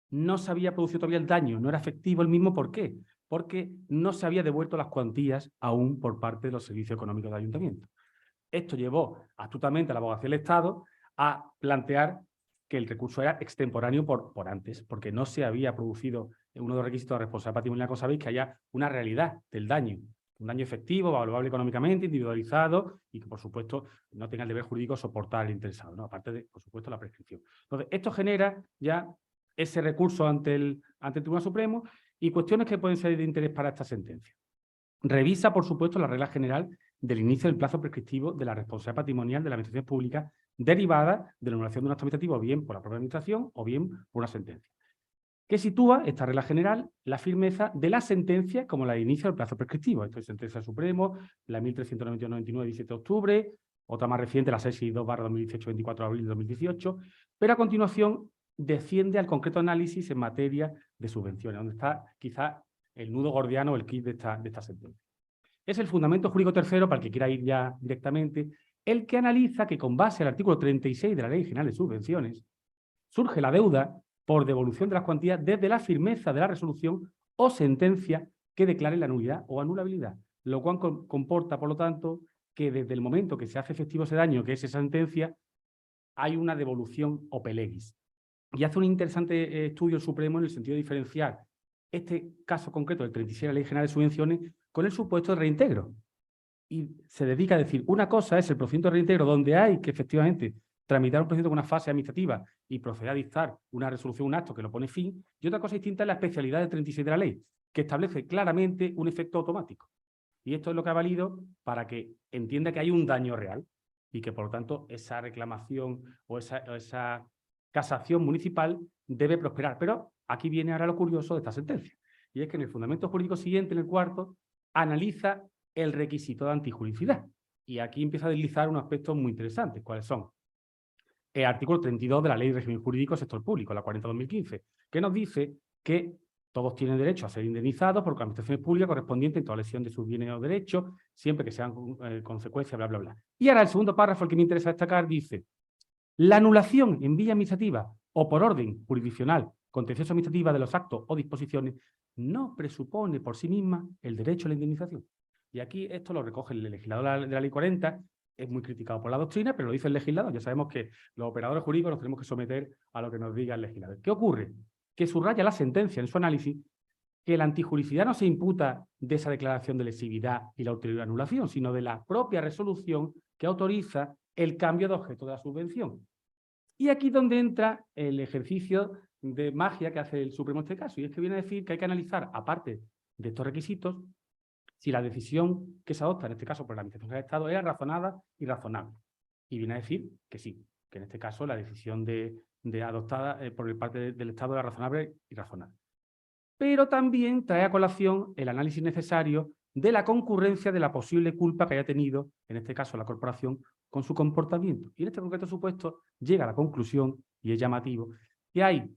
no se había producido todavía el daño, no era efectivo el mismo. ¿Por qué? Porque no se había devuelto las cuantías aún por parte de los servicios económicos del ayuntamiento. Esto llevó astutamente a la Abogacía del Estado a plantear que el recurso era extemporáneo por antes, porque no se había producido uno de los requisitos de responsabilidad patrimonial, como sabéis, que haya una realidad del daño, un daño efectivo, evaluable económicamente, individualizado y que, por supuesto, no tenga el deber jurídico soportar al interesado, ¿no? Aparte de, por supuesto, la prescripción. Entonces, esto genera ya ese recurso ante el Tribunal Supremo y cuestiones que pueden ser de interés para esta sentencia. Revisa, por supuesto, la regla general del inicio del plazo prescriptivo de la responsabilidad patrimonial de la administración pública derivada de la anulación de un acto administrativo, bien por la propia administración o bien por una sentencia, que sitúa esta regla general la firmeza de la sentencia como la de inicio del plazo prescriptivo. Esto es sentencia del Supremo, la 1391-99, 17 de octubre, otra más reciente, la 662/2018, 24 de abril de 2018, pero a continuación desciende al concreto análisis en materia de subvenciones, donde está quizá el nudo gordiano, el kit de esta sentencia. Es el fundamento jurídico tercero, para el que quiera ir ya directamente, el que analiza que con base al artículo 36 de la Ley General de Subvenciones surge la deuda por devolución de las cuantías desde la firmeza de la resolución o sentencia que declare la nulidad o anulabilidad, lo cual comporta, por lo tanto, que desde el momento que se hace efectivo ese daño, que es esa sentencia, hay una devolución ope legis. Y hace un interesante estudio el Supremo en el sentido de diferenciar este caso concreto del 36 de la Ley General de Subvenciones con el supuesto de reintegro. Y se dedica a decir, una cosa es el procedimiento de reintegro, donde hay que efectivamente tramitar un procedimiento con una fase administrativa y proceder a dictar una resolución, un acto que lo pone fin, y otra cosa distinta es la especialidad del 36 de la ley, que establece claramente un efecto automático. Y esto es lo que ha valido para que entienda que hay un daño real y que, por lo tanto, esa reclamación o esa casación municipal debe prosperar. Pero aquí viene ahora lo curioso de esta sentencia, y es que en el fundamento jurídico siguiente, en el cuarto, analiza el requisito de antijuricidad. Y aquí empieza a deslizar unos aspectos muy interesantes. ¿Cuáles son? El artículo 32 de la Ley de Régimen Jurídico Sector Público, la 40/2015, que nos dice que todos tienen derecho a ser indemnizados por las administraciones públicas correspondientes en toda lesión de sus bienes o derechos siempre que sean consecuencias, bla, bla, bla. Y ahora el segundo párrafo, el que me interesa destacar, dice: la anulación en vía administrativa o por orden jurisdiccional contencioso administrativa de los actos o disposiciones no presupone por sí misma el derecho a la indemnización. Y aquí esto lo recoge el legislador de la Ley 40, es muy criticado por la doctrina, pero lo dice el legislador. Ya sabemos que los operadores jurídicos nos tenemos que someter a lo que nos diga el legislador. ¿Qué ocurre? Que subraya la sentencia en su análisis que la antijuricidad no se imputa de esa declaración de lesividad y la ulterior anulación, sino de la propia resolución que autoriza el cambio de objeto de la subvención. Y aquí es donde entra el ejercicio de magia que hace el Supremo en este caso, y es que viene a decir que hay que analizar, aparte de estos requisitos, si la decisión que se adopta, en este caso por la Administración del Estado, era razonada y razonable. Y viene a decir que sí, que en este caso la decisión adoptada por parte del Estado era razonable y razonable. Pero también trae a colación el análisis necesario de la concurrencia de la posible culpa que haya tenido, en este caso la corporación, con su comportamiento. Y en este concreto supuesto llega a la conclusión, y es llamativo, que hay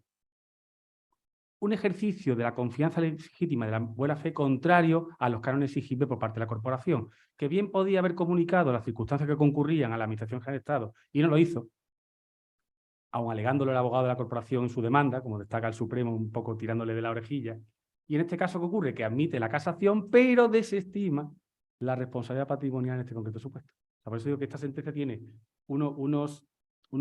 un ejercicio de la confianza legítima de la buena fe contrario a los cánones exigibles por parte de la corporación, que bien podía haber comunicado las circunstancias que concurrían a la Administración General del Estado y no lo hizo, aun alegándolo el abogado de la corporación en su demanda, como destaca el Supremo un poco tirándole de la orejilla. Y en este caso, ¿qué ocurre? Que admite la casación, pero desestima la responsabilidad patrimonial en este concreto supuesto. O sea, por eso digo que esta sentencia tiene unos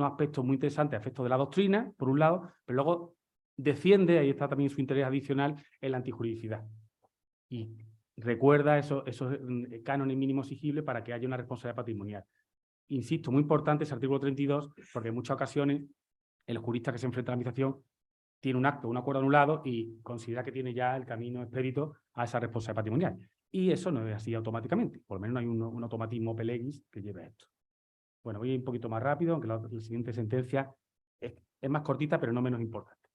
aspectos muy interesantes, aspectos de la doctrina, por un lado, pero luego defiende, ahí está también su interés adicional, en la antijuridicidad. Y recuerda esos cánones mínimos exigibles para que haya una responsabilidad patrimonial. Insisto, muy importante ese artículo 32, porque en muchas ocasiones el jurista que se enfrenta a la administración tiene un acto, un acuerdo anulado y considera que tiene ya el camino expedito a esa responsabilidad patrimonial. Y eso no es así automáticamente, por lo menos no hay un automatismo pelegis que lleve a esto. Bueno, voy un poquito más rápido, aunque la siguiente sentencia es más cortita, pero no menos importante.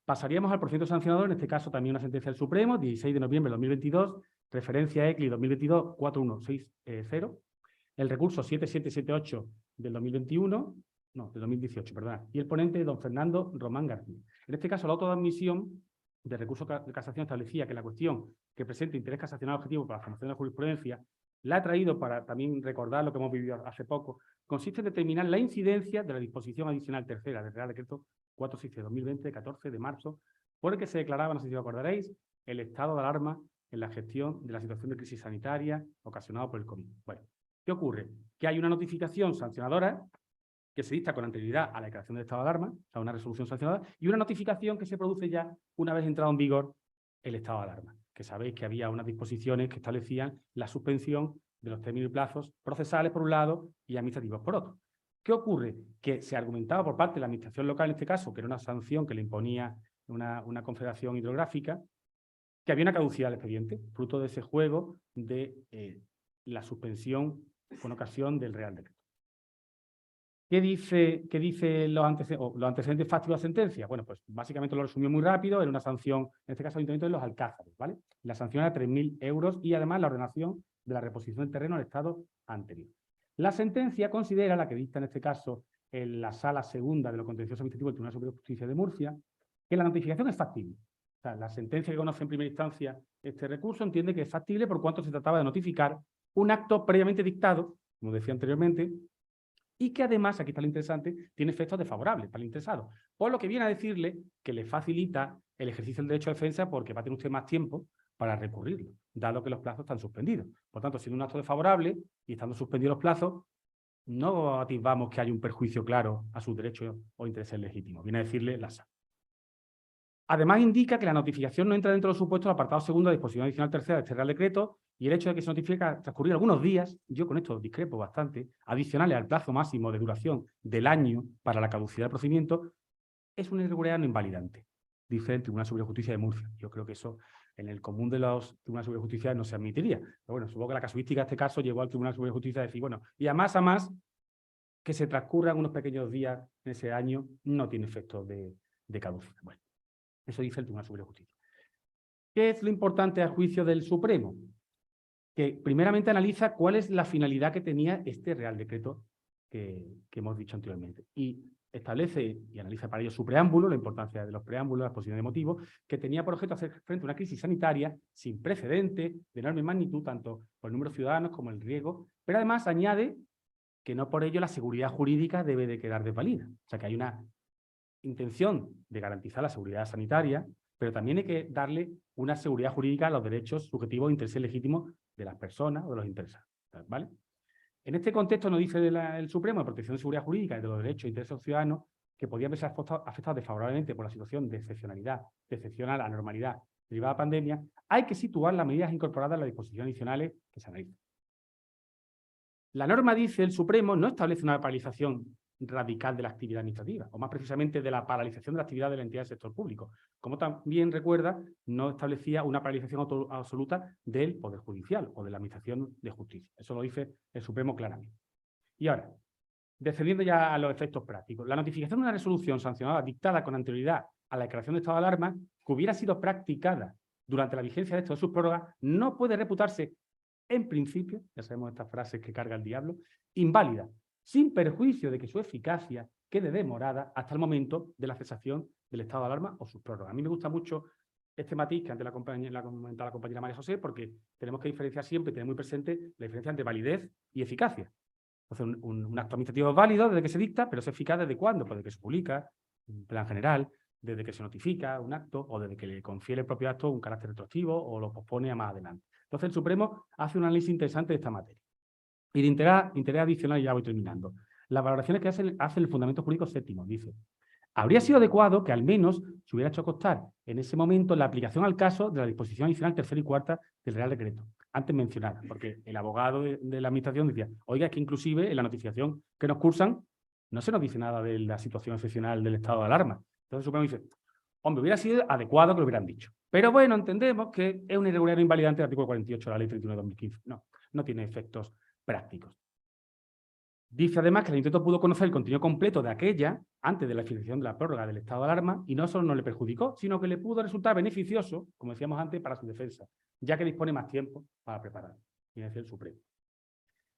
Pasaríamos al procedimiento sancionador, en este caso también una sentencia del Supremo, 16 de noviembre de 2022, referencia ECLI 2022-4160, el recurso 7778 del 2018, perdón, y el ponente don Fernando Román García. En este caso, la auto de admisión de recurso de casación establecía que la cuestión que presenta interés casacional objetivo para la formación de la jurisprudencia, la ha traído para también recordar lo que hemos vivido hace poco, consiste en determinar la incidencia de la disposición adicional tercera del Real Decreto 467/2020 de 14 de marzo, por el que se declaraba, no sé si os acordaréis, el estado de alarma en la gestión de la situación de crisis sanitaria ocasionada por el COVID. Bueno, ¿qué ocurre? Que hay una notificación sancionadora que se dicta con anterioridad a la declaración del estado de alarma, o sea, una resolución sancionadora, y una notificación que se produce ya una vez entrado en vigor el estado de alarma, que sabéis que había unas disposiciones que establecían la suspensión de los términos y plazos procesales por un lado y administrativos por otro. ¿Qué ocurre? Que se argumentaba por parte de la administración local, en este caso, que era una sanción que le imponía una confederación hidrográfica, que había una caducidad del expediente, fruto de ese juego de la suspensión con ocasión del Real Decreto. ¿Qué dice los antecedentes fácticos de la sentencia? Bueno, pues básicamente lo resumió muy rápido, era una sanción, en este caso, al Ayuntamiento de Los Alcázares, ¿vale? La sanción era 3.000 euros y además la ordenación de la reposición del terreno al estado anterior. La sentencia considera, la que dicta en este caso en la Sala Segunda de lo Contencioso Administrativo del Tribunal Superior de Justicia de Murcia, que la notificación es factible. O sea, la sentencia que conoce en primera instancia este recurso entiende que es factible por cuanto se trataba de notificar un acto previamente dictado, como decía anteriormente, y que además, aquí está lo interesante, tiene efectos desfavorables para el interesado. Por lo que viene a decirle que le facilita el ejercicio del derecho de defensa porque va a tener usted más tiempo para recurrirlo, dado que los plazos están suspendidos. Por tanto, siendo un acto desfavorable y estando suspendidos los plazos, no atisbamos que haya un perjuicio claro a sus derechos o intereses legítimos. Viene a decirle la SA. Además, indica que la notificación no entra dentro de los supuestos del apartado segundo de la disposición adicional tercera de este Real Decreto y el hecho de que se notifica transcurrir algunos días, yo con esto discrepo bastante, adicionales al plazo máximo de duración del año para la caducidad del procedimiento, es una irregularidad no invalidante, dice el Tribunal Superior de Justicia de Murcia. Yo creo que eso en el común de los Tribunales Superiores de Justicia no se admitiría. Pero bueno, supongo que la casuística de este caso llevó al Tribunal Superior de Justicia a decir, bueno, y a más que se transcurran unos pequeños días en ese año no tiene efecto de caducidad. Bueno, eso dice el Tribunal Superior de Justicia. ¿Qué es lo importante al juicio del Supremo? Que primeramente analiza cuál es la finalidad que tenía este Real Decreto que hemos dicho anteriormente. Y establece y analiza para ello su preámbulo, la importancia de los preámbulos, la exposición de motivos, que tenía por objeto hacer frente a una crisis sanitaria sin precedente, de enorme magnitud, tanto por el número de ciudadanos como el riesgo, pero además añade que no por ello la seguridad jurídica debe de quedar desvalida. O sea, que hay una intención de garantizar la seguridad sanitaria, pero también hay que darle una seguridad jurídica a los derechos subjetivos e intereses legítimos de las personas o de los interesados, ¿vale? En este contexto nos dice el Supremo de Protección de Seguridad Jurídica y de los derechos e intereses de los ciudadanos que podían verse afectados desfavorablemente por la situación de excepcionalidad, de excepcional anormalidad derivada de la pandemia, hay que situar las medidas incorporadas en las disposiciones adicionales que se analizan. La norma, dice el Supremo, no establece una paralización radical de la actividad administrativa, o más precisamente de la paralización de la actividad de la entidad del sector público. Como también recuerda, no establecía una paralización absoluta del Poder Judicial o de la Administración de Justicia. Eso lo dice el Supremo claramente. Y ahora, descendiendo ya a los efectos prácticos, la notificación de una resolución sancionada dictada con anterioridad a la declaración de estado de alarma, que hubiera sido practicada durante la vigencia de sus prórrogas, no puede reputarse, en principio, ya sabemos estas frases que carga el diablo, inválida, sin perjuicio de que su eficacia quede demorada hasta el momento de la cesación del estado de alarma o sus prórrogas. A mí me gusta mucho este matiz que antes la comentaba la compañera María José, porque tenemos que diferenciar siempre y tener muy presente la diferencia entre validez y eficacia. Entonces, un acto administrativo es válido desde que se dicta, pero es eficaz ¿desde cuándo? Pues desde que se publica, un plan general, desde que se notifica un acto o desde que le confiere el propio acto un carácter retroactivo o lo pospone a más adelante. Entonces, el Supremo hace un análisis interesante de esta materia. Y de interés adicional, y ya voy terminando. Las valoraciones que hace el fundamento jurídico séptimo, dice: habría sido adecuado que al menos se hubiera hecho constar en ese momento la aplicación al caso de la disposición adicional tercera y cuarta del Real Decreto, antes mencionada, porque el abogado de la Administración decía, oiga, es que inclusive en la notificación que nos cursan no se nos dice nada de la situación excepcional del estado de alarma. Entonces el Supremo dice, hombre, hubiera sido adecuado que lo hubieran dicho. Pero bueno, entendemos que es una irregularidad invalidante del artículo 48 de la Ley 31 de 2015. No tiene efectos prácticos. Dice además que el intento pudo conocer el contenido completo de aquella antes de la finalización de la prórroga del estado de alarma y no solo no le perjudicó, sino que le pudo resultar beneficioso, como decíamos antes, para su defensa, ya que dispone más tiempo para preparar. Y decía el Supremo.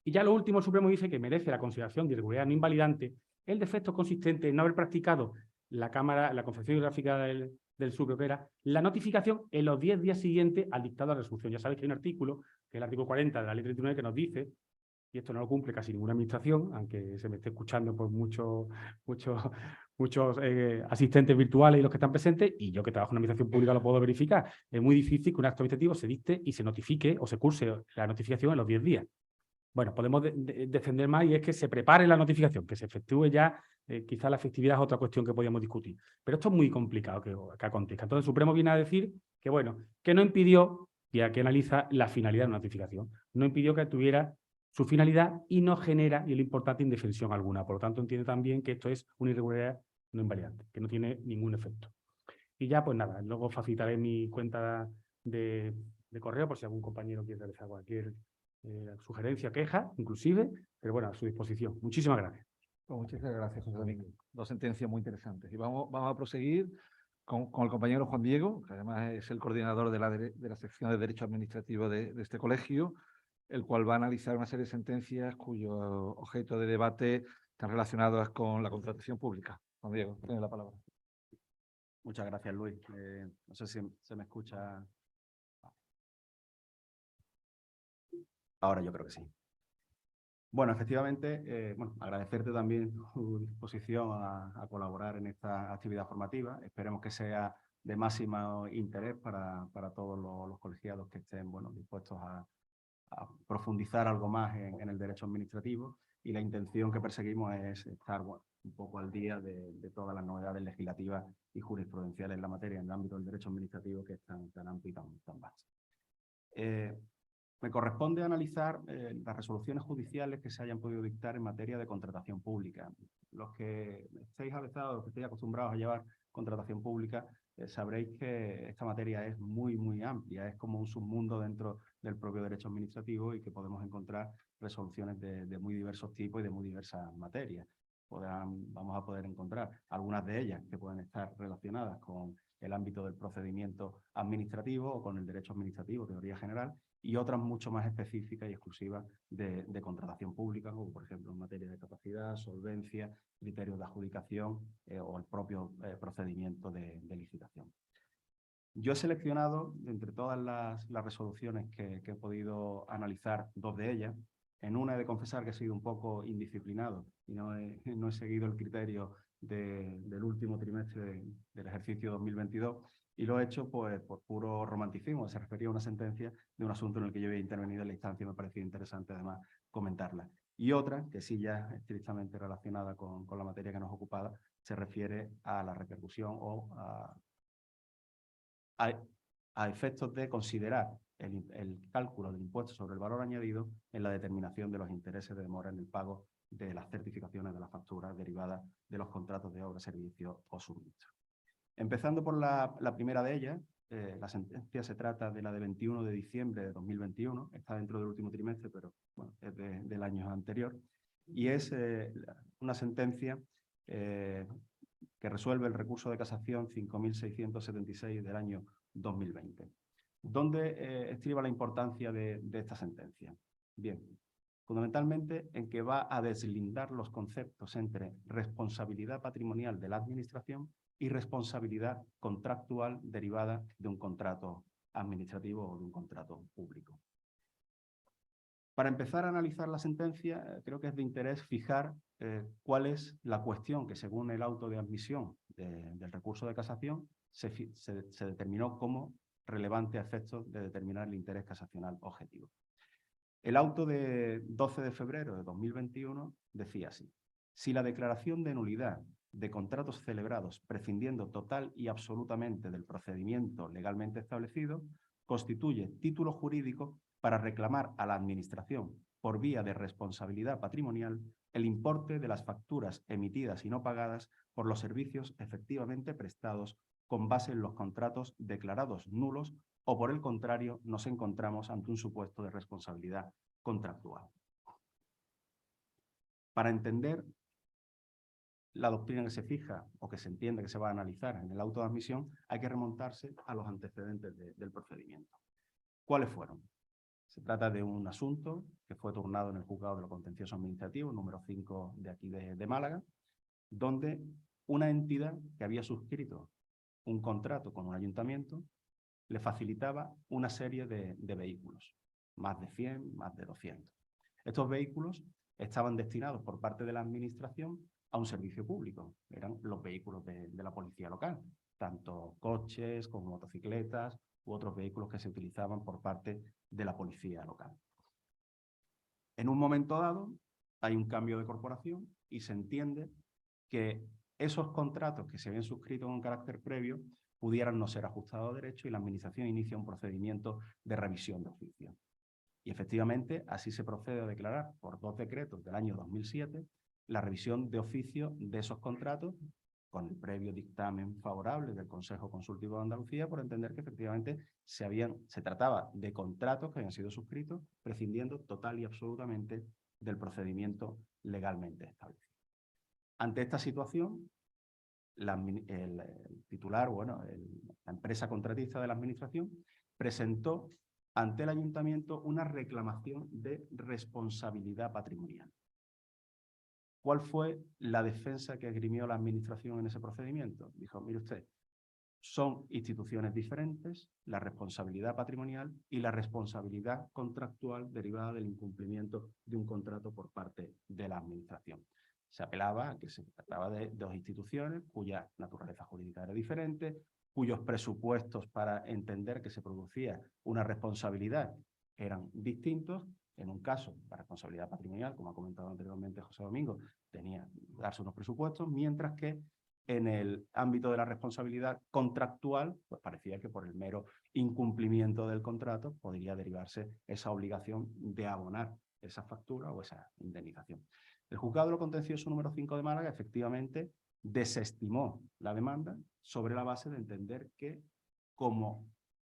Y ya lo último, el Supremo dice que merece la consideración de irregularidad no invalidante el defecto consistente en no haber practicado la Confederación Hidrográfica del Sur, creo que era, la notificación en los 10 días siguientes al dictado de la resolución. Ya sabéis que hay un artículo, que es el artículo 40 de la Ley 39, que nos dice, y esto no lo cumple casi ninguna administración, aunque se me esté escuchando por muchos asistentes virtuales y los que están presentes, y yo que trabajo en una administración pública lo puedo verificar. Es muy difícil que un acto administrativo se dicte y se notifique o se curse la notificación en los 10 días. Bueno, podemos defender más y es que se prepare la notificación, que se efectúe ya, quizá la efectividad es otra cuestión que podríamos discutir. Pero esto es muy complicado que acontezca. Entonces el Supremo viene a decir que, bueno, que no impidió, y aquí analiza la finalidad de la notificación, no impidió que tuviera su finalidad y no genera, y lo importante, indefensión alguna. Por lo tanto, entiende también que esto es una irregularidad no invalidante, que no tiene ningún efecto. Y ya, pues nada, luego facilitaré mi cuenta de correo por si algún compañero quiere realizar cualquier sugerencia, queja, inclusive, pero bueno, a su disposición. Muchísimas gracias. Pues muchas gracias, José Domingo. Dos sentencias muy interesantes. Y vamos a proseguir con el compañero Juan Diego, que además es el coordinador de la sección de Derecho Administrativo de este colegio, el cual va a analizar una serie de sentencias cuyo objeto de debate están relacionadas con la contratación pública. Juan Diego, tienes la palabra. Muchas gracias, Luis. No sé si se me escucha. Ahora yo creo que sí. Bueno, efectivamente, agradecerte también tu disposición a colaborar en esta actividad formativa. Esperemos que sea de máximo interés para todos los colegiados que estén dispuestos a profundizar algo más en el derecho administrativo, y la intención que perseguimos es estar un poco al día de todas las novedades legislativas y jurisprudenciales en la materia en el ámbito del derecho administrativo, que es tan amplio y tan vasto. Me corresponde analizar las resoluciones judiciales que se hayan podido dictar en materia de contratación pública. Los que estéis avezados, los que estéis acostumbrados a llevar contratación pública, sabréis que esta materia es muy amplia, es como un submundo dentro del propio derecho administrativo y que podemos encontrar resoluciones de muy diversos tipos y de muy diversas materias. vamos a poder encontrar algunas de ellas que pueden estar relacionadas con el ámbito del procedimiento administrativo o con el derecho administrativo, teoría general, y otras mucho más específicas y exclusivas de contratación pública, como por ejemplo en materia de capacidad, solvencia, criterios de adjudicación o el propio procedimiento de licitación. Yo he seleccionado, entre todas las resoluciones que he podido analizar, 2 de ellas. En una he de confesar que he sido un poco indisciplinado y no he seguido el criterio del último trimestre del ejercicio 2022 y lo he hecho pues, por puro romanticismo. Se refería a una sentencia de un asunto en el que yo había intervenido en la instancia y me parecía interesante además comentarla. Y otra, que sí ya es estrictamente relacionada con la materia que nos ocupaba, se refiere a la repercusión o a efectos de considerar el cálculo del impuesto sobre el valor añadido en la determinación de los intereses de demora en el pago de las certificaciones de las facturas derivadas de los contratos de obra, servicio o suministro. Empezando por la primera de ellas, la sentencia se trata de la de 21 de diciembre de 2021, está dentro del último trimestre, pero bueno, es del año anterior, y es una sentencia que resuelve el recurso de casación 5.676 del año 2020. ¿Dónde estriba la importancia de esta sentencia? Bien, fundamentalmente en que va a deslindar los conceptos entre responsabilidad patrimonial de la administración y responsabilidad contractual derivada de un contrato administrativo o de un contrato público. Para empezar a analizar la sentencia, creo que es de interés fijar cuál es la cuestión que, según el auto de admisión del recurso de casación, se determinó como relevante a efectos de determinar el interés casacional objetivo. El auto de 12 de febrero de 2021 decía así: si la declaración de nulidad de contratos celebrados prescindiendo total y absolutamente del procedimiento legalmente establecido constituye título jurídico para reclamar a la Administración, por vía de responsabilidad patrimonial, el importe de las facturas emitidas y no pagadas por los servicios efectivamente prestados con base en los contratos declarados nulos o, por el contrario, nos encontramos ante un supuesto de responsabilidad contractual. Para entender la doctrina que se fija o que se entiende que se va a analizar en el auto de admisión, hay que remontarse a los antecedentes del procedimiento. ¿Cuáles fueron? Se trata de un asunto que fue turnado en el Juzgado de lo Contencioso Administrativo, número 5 de aquí de Málaga, donde una entidad que había suscrito un contrato con un ayuntamiento le facilitaba una serie de vehículos, más de 100, más de 200. Estos vehículos estaban destinados por parte de la Administración a un servicio público. Eran los vehículos de la policía local, tanto coches como motocicletas u otros vehículos que se utilizaban por parte de la policía local. En un momento dado hay un cambio de corporación y se entiende que esos contratos que se habían suscrito con carácter previo pudieran no ser ajustados a derecho y la Administración inicia un procedimiento de revisión de oficio. Y efectivamente así se procede a declarar por 2 decretos del año 2007 la revisión de oficio de esos contratos con el previo dictamen favorable del Consejo Consultivo de Andalucía por entender que efectivamente se trataba de contratos que habían sido suscritos prescindiendo total y absolutamente del procedimiento legalmente establecido. Ante esta situación, el titular, la empresa contratista de la Administración presentó ante el Ayuntamiento una reclamación de responsabilidad patrimonial. ¿Cuál fue la defensa que esgrimió la Administración en ese procedimiento? Dijo, mire usted, son instituciones diferentes, la responsabilidad patrimonial y la responsabilidad contractual derivada del incumplimiento de un contrato por parte de la Administración. Se apelaba a que se trataba de 2 instituciones cuya naturaleza jurídica era diferente, cuyos presupuestos para entender que se producía una responsabilidad eran distintos. En un caso, la responsabilidad patrimonial, como ha comentado anteriormente José Domingo, tenía que darse unos presupuestos, mientras que en el ámbito de la responsabilidad contractual, pues parecía que por el mero incumplimiento del contrato podría derivarse esa obligación de abonar esa factura o esa indemnización. El Juzgado de lo Contencioso número 5 de Málaga efectivamente desestimó la demanda sobre la base de entender que como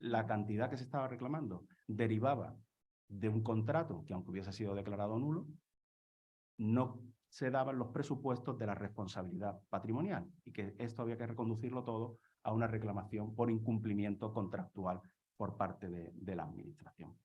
la cantidad que se estaba reclamando derivaba de un contrato que, aunque hubiese sido declarado nulo, no se daban los presupuestos de la responsabilidad patrimonial y que esto había que reconducirlo todo a una reclamación por incumplimiento contractual por parte de la Administración.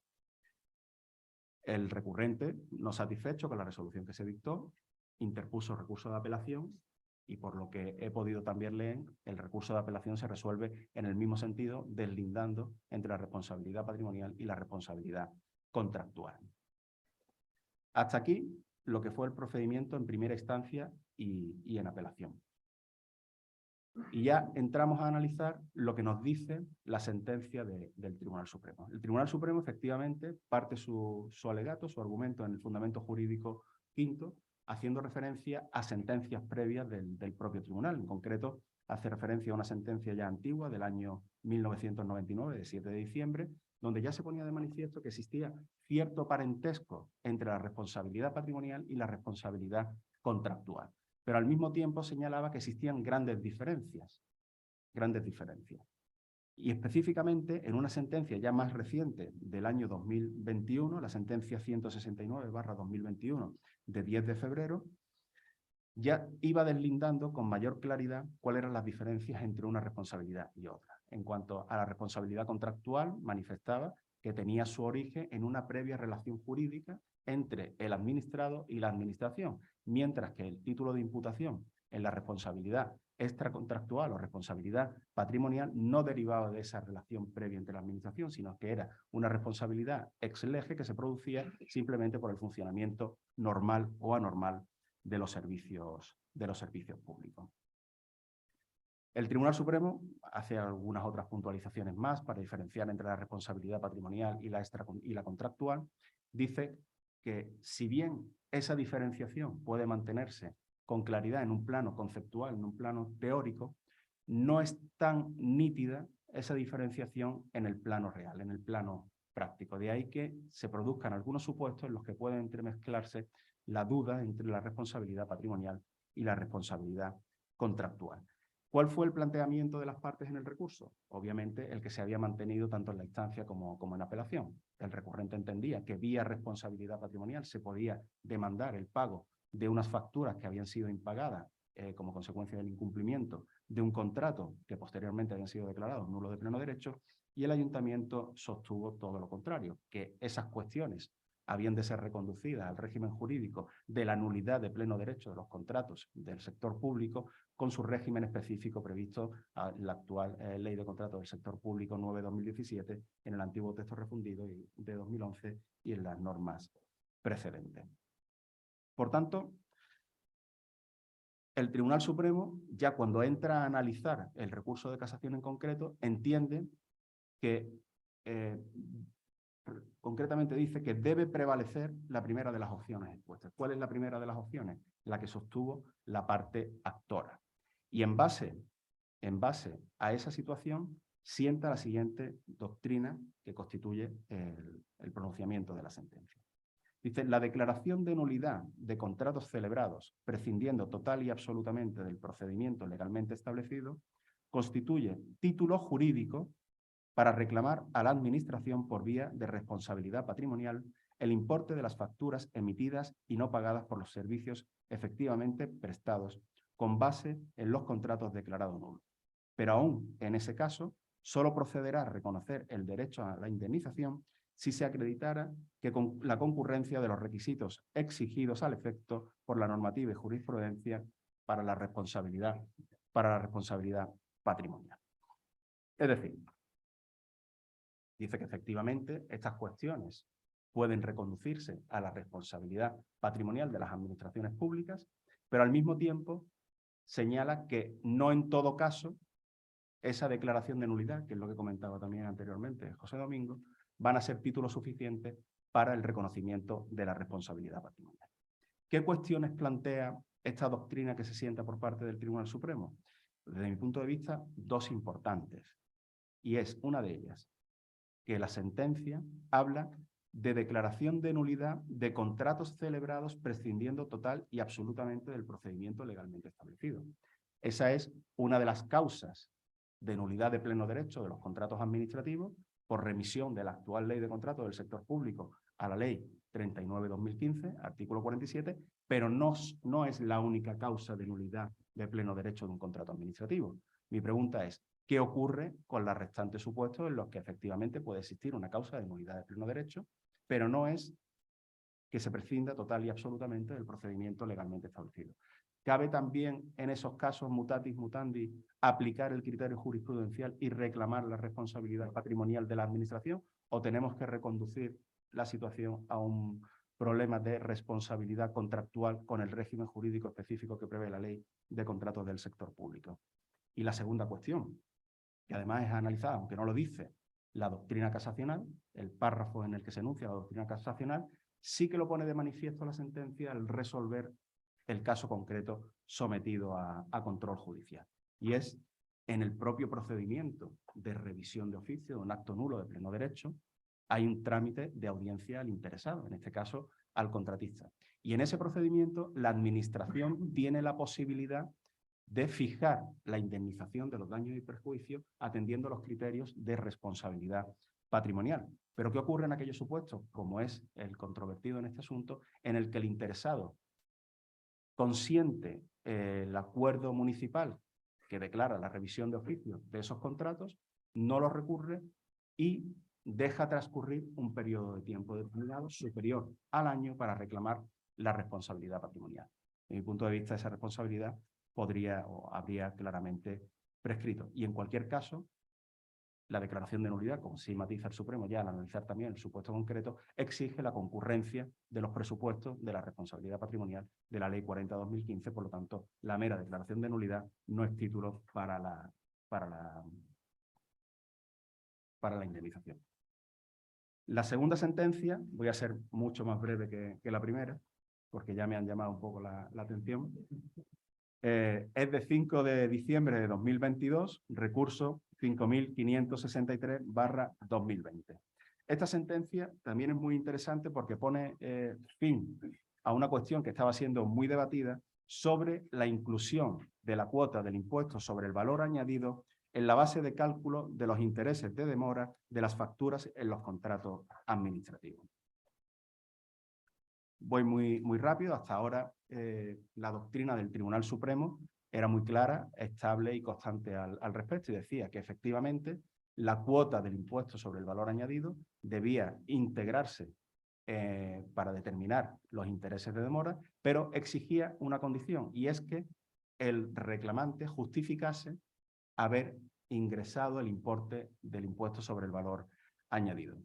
El recurrente, no satisfecho con la resolución que se dictó, interpuso recurso de apelación y, por lo que he podido también leer, el recurso de apelación se resuelve en el mismo sentido, deslindando entre la responsabilidad patrimonial y la responsabilidad contractual. Hasta aquí lo que fue el procedimiento en primera instancia y en apelación. Y ya entramos a analizar lo que nos dice la sentencia del Tribunal Supremo. El Tribunal Supremo, efectivamente, parte su alegato, su argumento en el fundamento jurídico quinto, haciendo referencia a sentencias previas del propio tribunal. En concreto, hace referencia a una sentencia ya antigua del año 1999, de 7 de diciembre, donde ya se ponía de manifiesto que existía cierto parentesco entre la responsabilidad patrimonial y la responsabilidad contractual. Pero al mismo tiempo señalaba que existían grandes diferencias. Y específicamente en una sentencia ya más reciente del año 2021, la sentencia 169/2021 de 10 de febrero, ya iba deslindando con mayor claridad cuáles eran las diferencias entre una responsabilidad y otra. En cuanto a la responsabilidad contractual, manifestaba que tenía su origen en una previa relación jurídica entre el administrado y la administración, mientras que el título de imputación en la responsabilidad extracontractual o responsabilidad patrimonial no derivaba de esa relación previa entre la administración, sino que era una responsabilidad ex lege que se producía simplemente por el funcionamiento normal o anormal de los servicios públicos. El Tribunal Supremo hace algunas otras puntualizaciones más para diferenciar entre la responsabilidad patrimonial y la contractual. Dice que si bien esa diferenciación puede mantenerse con claridad en un plano conceptual, en un plano teórico, no es tan nítida esa diferenciación en el plano real, en el plano práctico. De ahí que se produzcan algunos supuestos en los que pueden entremezclarse la duda entre la responsabilidad patrimonial y la responsabilidad contractual. ¿Cuál fue el planteamiento de las partes en el recurso? Obviamente el que se había mantenido tanto en la instancia como en apelación. El recurrente entendía que vía responsabilidad patrimonial se podía demandar el pago de unas facturas que habían sido impagadas como consecuencia del incumplimiento de un contrato que posteriormente habían sido declarados nulos de pleno derecho, y el ayuntamiento sostuvo todo lo contrario, que esas cuestiones habían de ser reconducidas al régimen jurídico de la nulidad de pleno derecho de los contratos del sector público con su régimen específico previsto en la actual Ley de Contratos del Sector Público 9/2017, en el antiguo texto refundido de 2011 y en las normas precedentes. Por tanto, el Tribunal Supremo, ya cuando entra a analizar el recurso de casación en concreto, entiende que concretamente dice que debe prevalecer la primera de las opciones expuestas. ¿Cuál es la primera de las opciones? La que sostuvo la parte actora. Y en base a esa situación, sienta la siguiente doctrina que constituye el pronunciamiento de la sentencia. Dice, la declaración de nulidad de contratos celebrados, prescindiendo total y absolutamente del procedimiento legalmente establecido, constituye título jurídico para reclamar a la Administración por vía de responsabilidad patrimonial el importe de las facturas emitidas y no pagadas por los servicios efectivamente prestados con base en los contratos declarados nulos. Pero aún en ese caso, solo procederá a reconocer el derecho a la indemnización si se acreditara que con la concurrencia de los requisitos exigidos al efecto por la normativa y jurisprudencia para la responsabilidad patrimonial. Es decir, dice que efectivamente estas cuestiones pueden reconducirse a la responsabilidad patrimonial de las administraciones públicas, pero al mismo tiempo señala que no en todo caso esa declaración de nulidad, que es lo que comentaba también anteriormente José Domingo, van a ser títulos suficientes para el reconocimiento de la responsabilidad patrimonial. ¿Qué cuestiones plantea esta doctrina que se sienta por parte del Tribunal Supremo? Desde mi punto de vista, dos importantes. Y es una de ellas, que la sentencia habla de declaración de nulidad de contratos celebrados prescindiendo total y absolutamente del procedimiento legalmente establecido. Esa es una de las causas de nulidad de pleno derecho de los contratos administrativos por remisión de la actual Ley de Contratos del Sector Público a la Ley 39/2015, artículo 47, pero no es la única causa de nulidad de pleno derecho de un contrato administrativo. Mi pregunta es, ¿qué ocurre con los restantes supuestos en los que efectivamente puede existir una causa de nulidad de pleno derecho, pero no es que se prescinda total y absolutamente del procedimiento legalmente establecido? ¿Cabe también en esos casos, mutatis mutandi, aplicar el criterio jurisprudencial y reclamar la responsabilidad patrimonial de la administración? ¿O tenemos que reconducir la situación a un problema de responsabilidad contractual con el régimen jurídico específico que prevé la ley de contratos del sector público? Y la segunda cuestión, que además es analizada, aunque no lo dice, la doctrina casacional, el párrafo en el que se enuncia la doctrina casacional, sí que lo pone de manifiesto la sentencia al resolver el caso concreto sometido a control judicial. Y es en el propio procedimiento de revisión de oficio de un acto nulo de pleno derecho, hay un trámite de audiencia al interesado, en este caso al contratista. Y en ese procedimiento la administración tiene la posibilidad de fijar la indemnización de los daños y perjuicios atendiendo los criterios de responsabilidad patrimonial. Pero ¿qué ocurre en aquellos supuestos, como es el controvertido en este asunto, en el que el interesado consiente el acuerdo municipal que declara la revisión de oficio de esos contratos, no los recurre y deja transcurrir un periodo de tiempo determinado superior al año para reclamar la responsabilidad patrimonial? Desde mi punto de vista, esa responsabilidad podría o habría claramente prescrito. Y en cualquier caso, la declaración de nulidad, como sí matiza el Supremo ya al analizar también el supuesto concreto, exige la concurrencia de los presupuestos de la responsabilidad patrimonial de la Ley 40/2015, por lo tanto, la mera declaración de nulidad no es título para la indemnización. La segunda sentencia, voy a ser mucho más breve que la primera, porque ya me han llamado un poco la atención. Es de 5 de diciembre de 2022, recurso 5563/2020. Esta sentencia también es muy interesante porque pone fin a una cuestión que estaba siendo muy debatida sobre la inclusión de la cuota del impuesto sobre el valor añadido en la base de cálculo de los intereses de demora de las facturas en los contratos administrativos. Voy muy rápido. Hasta ahora la doctrina del Tribunal Supremo era muy clara, estable y constante al respecto, y decía que efectivamente la cuota del impuesto sobre el valor añadido debía integrarse para determinar los intereses de demora, pero exigía una condición, y es que el reclamante justificase haber ingresado el importe del impuesto sobre el valor añadido.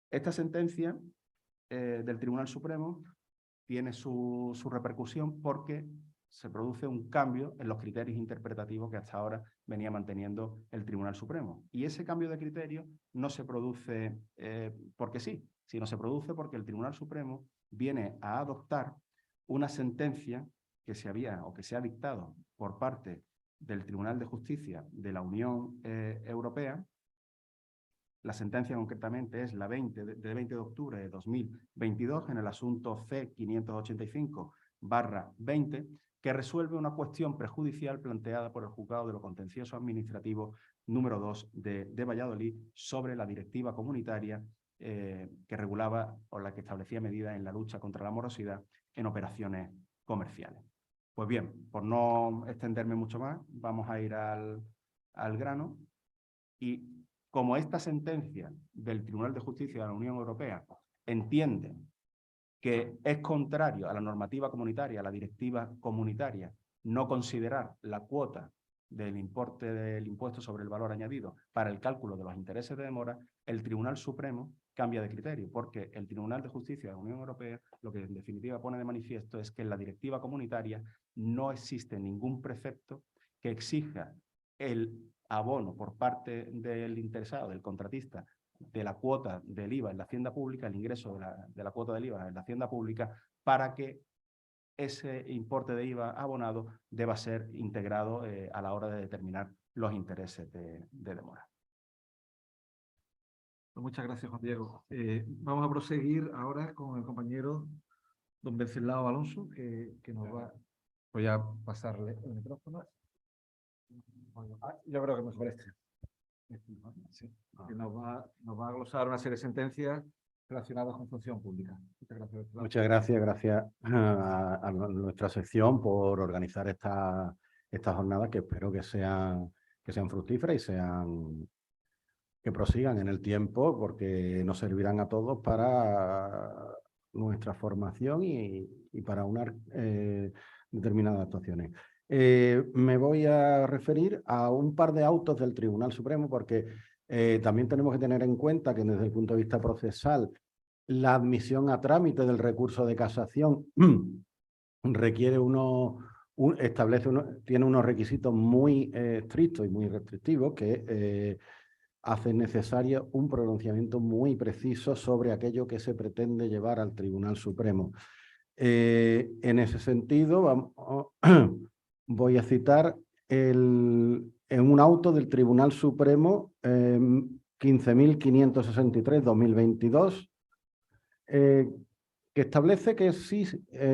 Esta sentencia del Tribunal Supremo tiene su repercusión porque se produce un cambio en los criterios interpretativos que hasta ahora venía manteniendo el Tribunal Supremo. Y ese cambio de criterio no se produce porque sí, sino se produce porque el Tribunal Supremo viene a adoptar una sentencia que se ha dictado por parte del Tribunal de Justicia de la Unión Europea. La sentencia concretamente es la 20 de octubre de 2022 en el asunto C-585/20, que resuelve una cuestión prejudicial planteada por el Juzgado de lo Contencioso Administrativo número 2 de Valladolid sobre la directiva comunitaria que regulaba o la que establecía medidas en la lucha contra la morosidad en operaciones comerciales. Pues bien, por no extenderme mucho más, vamos a ir al grano. Y como esta sentencia del Tribunal de Justicia de la Unión Europea entiende que es contrario a la normativa comunitaria, a la directiva comunitaria, no considerar la cuota del importe del impuesto sobre el valor añadido para el cálculo de los intereses de demora, el Tribunal Supremo cambia de criterio, porque el Tribunal de Justicia de la Unión Europea lo que en definitiva pone de manifiesto es que en la directiva comunitaria no existe ningún precepto que exija el abono por parte del interesado, del contratista, de la cuota del IVA en la hacienda pública, el ingreso de la cuota del IVA en la hacienda pública, para que ese importe de IVA abonado deba ser integrado a la hora de determinar los intereses de demora. Pues muchas gracias, Juan Diego. Vamos a proseguir ahora con el compañero don Venceslao Alonso, que nos va... Voy a pasarle el micrófono. Yo creo que mejor este. Sí. Que nos va a glosar una serie de sentencias relacionados con función pública. Muchas gracias. Muchas gracias, gracias a nuestra sección por organizar esta jornada, que espero que sean fructíferas y que prosigan en el tiempo, porque nos servirán a todos para nuestra formación y para unas determinadas actuaciones. Me voy a referir a un par de autos del Tribunal Supremo, porque también tenemos que tener en cuenta que desde el punto de vista procesal, la admisión a trámite del recurso de casación requiere tiene unos requisitos muy estrictos y muy restrictivos que hacen necesario un pronunciamiento muy preciso sobre aquello que se pretende llevar al Tribunal Supremo. En ese sentido, voy a citar en un auto del Tribunal Supremo 15.563/2022, que establece que sí,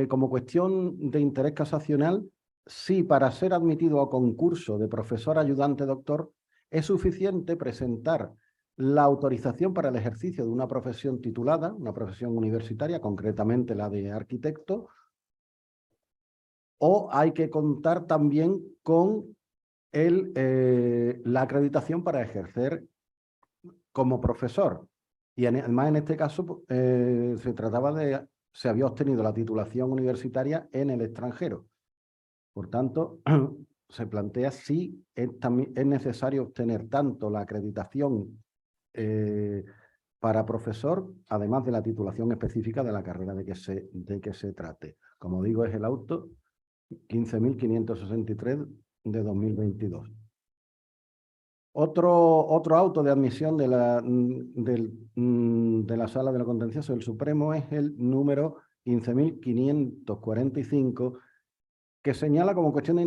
como cuestión de interés casacional, sí, para ser admitido a concurso de profesor ayudante doctor, es suficiente presentar la autorización para el ejercicio de una profesión titulada, una profesión universitaria, concretamente la de arquitecto, o hay que contar también con la acreditación para ejercer como profesor. Y además en este caso se había obtenido la titulación universitaria en el extranjero. Por tanto, se plantea si es necesario obtener tanto la acreditación para profesor, además de la titulación específica de la carrera de que se trate. Como digo, es el auto 15.563 de 2022. Otro auto de admisión de la Sala de lo Contencioso del Supremo es el número 15.545, que señala como cuestión de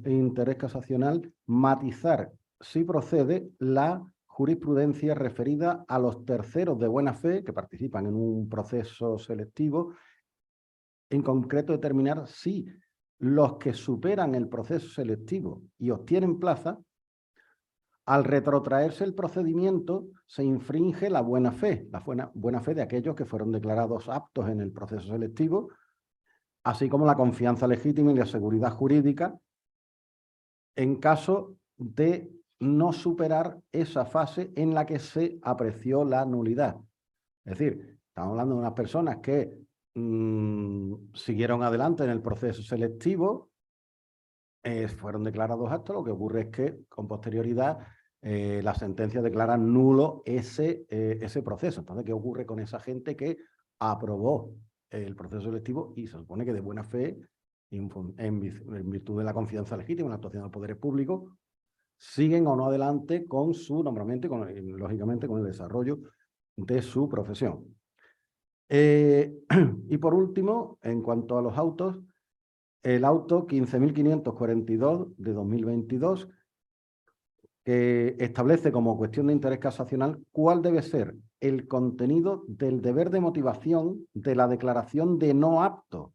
interés casacional matizar si procede la jurisprudencia referida a los terceros de buena fe que participan en un proceso selectivo, en concreto determinar si los que superan el proceso selectivo y obtienen plaza, al retrotraerse el procedimiento, se infringe la buena fe de aquellos que fueron declarados aptos en el proceso selectivo, así como la confianza legítima y la seguridad jurídica, en caso de no superar esa fase en la que se apreció la nulidad. Es decir, estamos hablando de unas personas que siguieron adelante en el proceso selectivo, fueron declarados aptos. Lo que ocurre es que con posterioridad las sentencias declaran nulo ese proceso. Entonces, ¿qué ocurre con esa gente que aprobó el proceso selectivo y se supone que de buena fe, en virtud de la confianza legítima en la actuación de los poderes públicos, siguen o no adelante con su nombramiento y lógicamente con el desarrollo de su profesión? Y por último, en cuanto a los autos, el auto 15.542 de 2022, que establece como cuestión de interés casacional cuál debe ser el contenido del deber de motivación de la declaración de no apto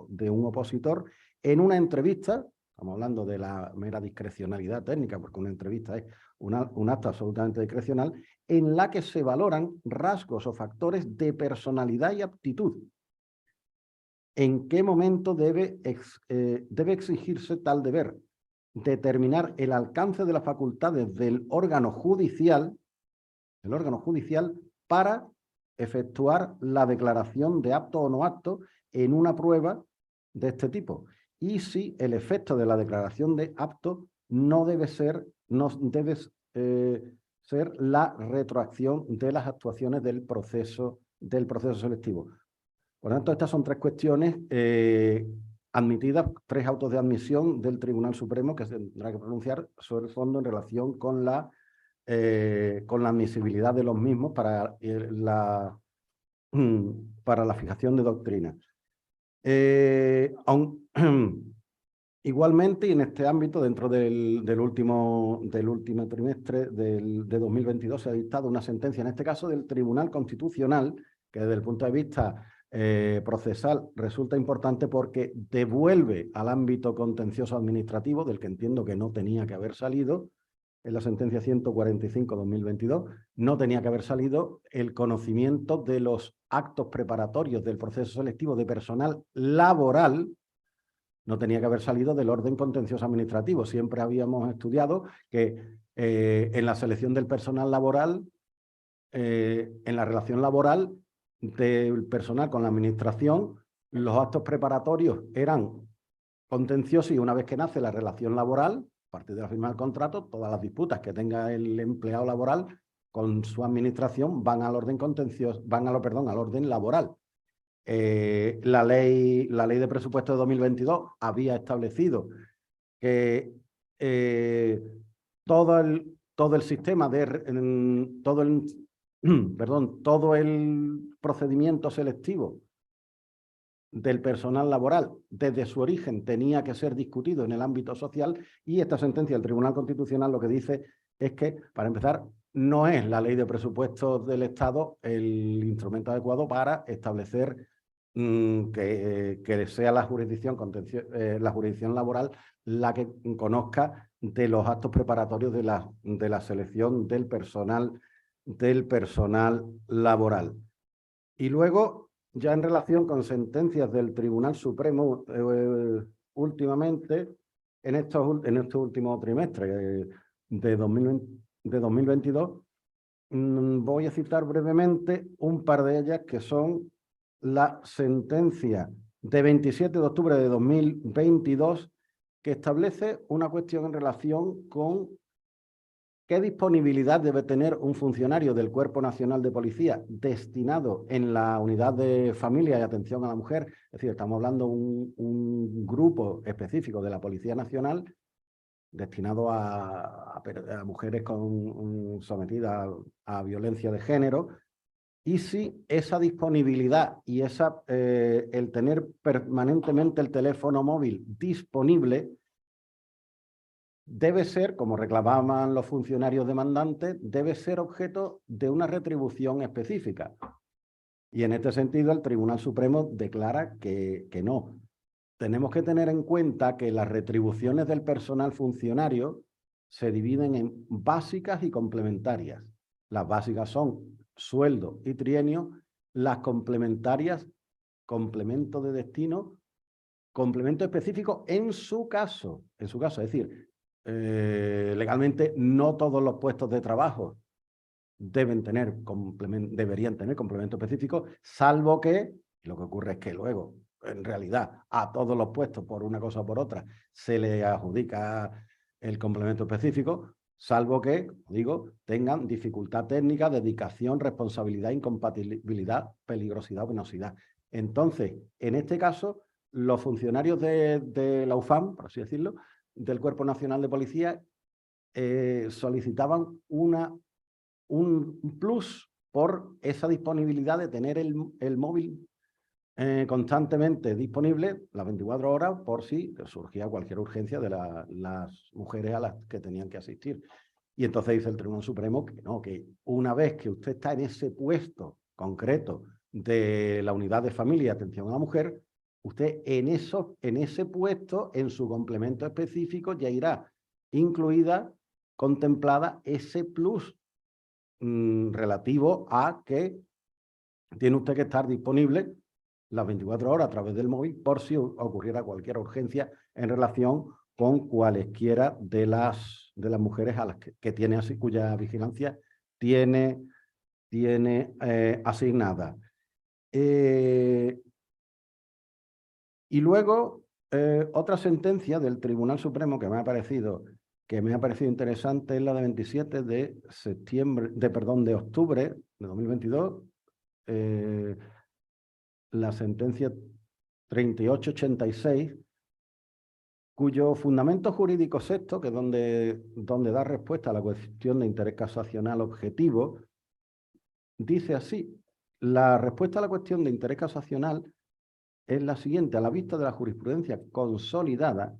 de un opositor en una entrevista. Estamos hablando de la mera discrecionalidad técnica, porque una entrevista es un acto absolutamente discrecional, en la que se valoran rasgos o factores de personalidad y aptitud. ¿En qué momento debe exigirse tal deber? Determinar el alcance de las facultades del órgano judicial para efectuar la declaración de apto o no apto en una prueba de este tipo. Y si el efecto de la declaración de apto no debe ser la retroacción de las actuaciones del proceso selectivo. Por lo tanto, estas son tres cuestiones admitidas, tres autos de admisión del Tribunal Supremo que se tendrá que pronunciar sobre el fondo en relación con la admisibilidad de los mismos para la fijación de doctrina. Igualmente, y en este ámbito, dentro del último trimestre de 2022, se ha dictado una sentencia, en este caso del Tribunal Constitucional, que desde el punto de vista procesal resulta importante porque devuelve al ámbito contencioso administrativo, del que entiendo que no tenía que haber salido, en la sentencia 145/2022, no tenía que haber salido el conocimiento de los actos preparatorios del proceso selectivo de personal laboral, no tenía que haber salido del orden contencioso administrativo. Siempre habíamos estudiado que en la selección del personal laboral, en la relación laboral del personal con la administración, los actos preparatorios eran contenciosos y una vez que nace la relación laboral, a partir de la firma del contrato, todas las disputas que tenga el empleado laboral con su administración van al orden contencioso, al orden laboral. La ley de presupuesto de 2022 había establecido que todo el sistema todo el procedimiento selectivo del personal laboral desde su origen tenía que ser discutido en el ámbito social, y esta sentencia del Tribunal Constitucional lo que dice es que, para empezar, no es la ley de presupuestos del Estado el instrumento adecuado para establecer que sea la jurisdicción laboral la que conozca de los actos preparatorios de la selección del personal laboral. Y luego, ya en relación con sentencias del Tribunal Supremo últimamente, en este último trimestre de 2022, voy a citar brevemente un par de ellas, que son la sentencia de 27 de octubre de 2022, que establece una cuestión en relación con ¿qué disponibilidad debe tener un funcionario del Cuerpo Nacional de Policía destinado en la unidad de familia y atención a la mujer? Es decir, estamos hablando de un grupo específico de la Policía Nacional destinado a mujeres sometidas a violencia de género, y si esa disponibilidad y el tener permanentemente el teléfono móvil disponible debe ser, como reclamaban los funcionarios demandantes, debe ser objeto de una retribución específica. Y en este sentido el Tribunal Supremo declara que no. Tenemos que tener en cuenta que las retribuciones del personal funcionario se dividen en básicas y complementarias. Las básicas son sueldo y trienio, las complementarias, complemento de destino, complemento específico en su caso, es decir, legalmente no todos los puestos de trabajo deberían tener complemento específico, salvo que, lo que ocurre es que luego, en realidad, a todos los puestos, por una cosa o por otra, se le adjudica el complemento específico, salvo que, digo, tengan dificultad técnica, dedicación, responsabilidad, incompatibilidad, peligrosidad o penosidad. Entonces, en este caso, los funcionarios de la UFAM, por así decirlo, del Cuerpo Nacional de Policía, solicitaban un plus por esa disponibilidad de tener el móvil constantemente disponible las 24 horas por si surgía cualquier urgencia de las mujeres a las que tenían que asistir. Y entonces dice el Tribunal Supremo que no, que una vez que usted está en ese puesto concreto de la unidad de familia y atención a la mujer, usted en ese puesto, en su complemento específico, ya irá contemplada ese plus relativo a que tiene usted que estar disponible las 24 horas a través del móvil por si ocurriera cualquier urgencia en relación con cualesquiera de las mujeres a las que tiene así, cuya vigilancia tiene asignada. Y luego, otra sentencia del Tribunal Supremo que me ha parecido interesante es la de 27 de octubre de 2022, la sentencia 3886, cuyo fundamento jurídico sexto, que es donde da respuesta a la cuestión de interés casacional objetivo, dice así: la respuesta a la cuestión de interés casacional es la siguiente. A la vista de la jurisprudencia consolidada,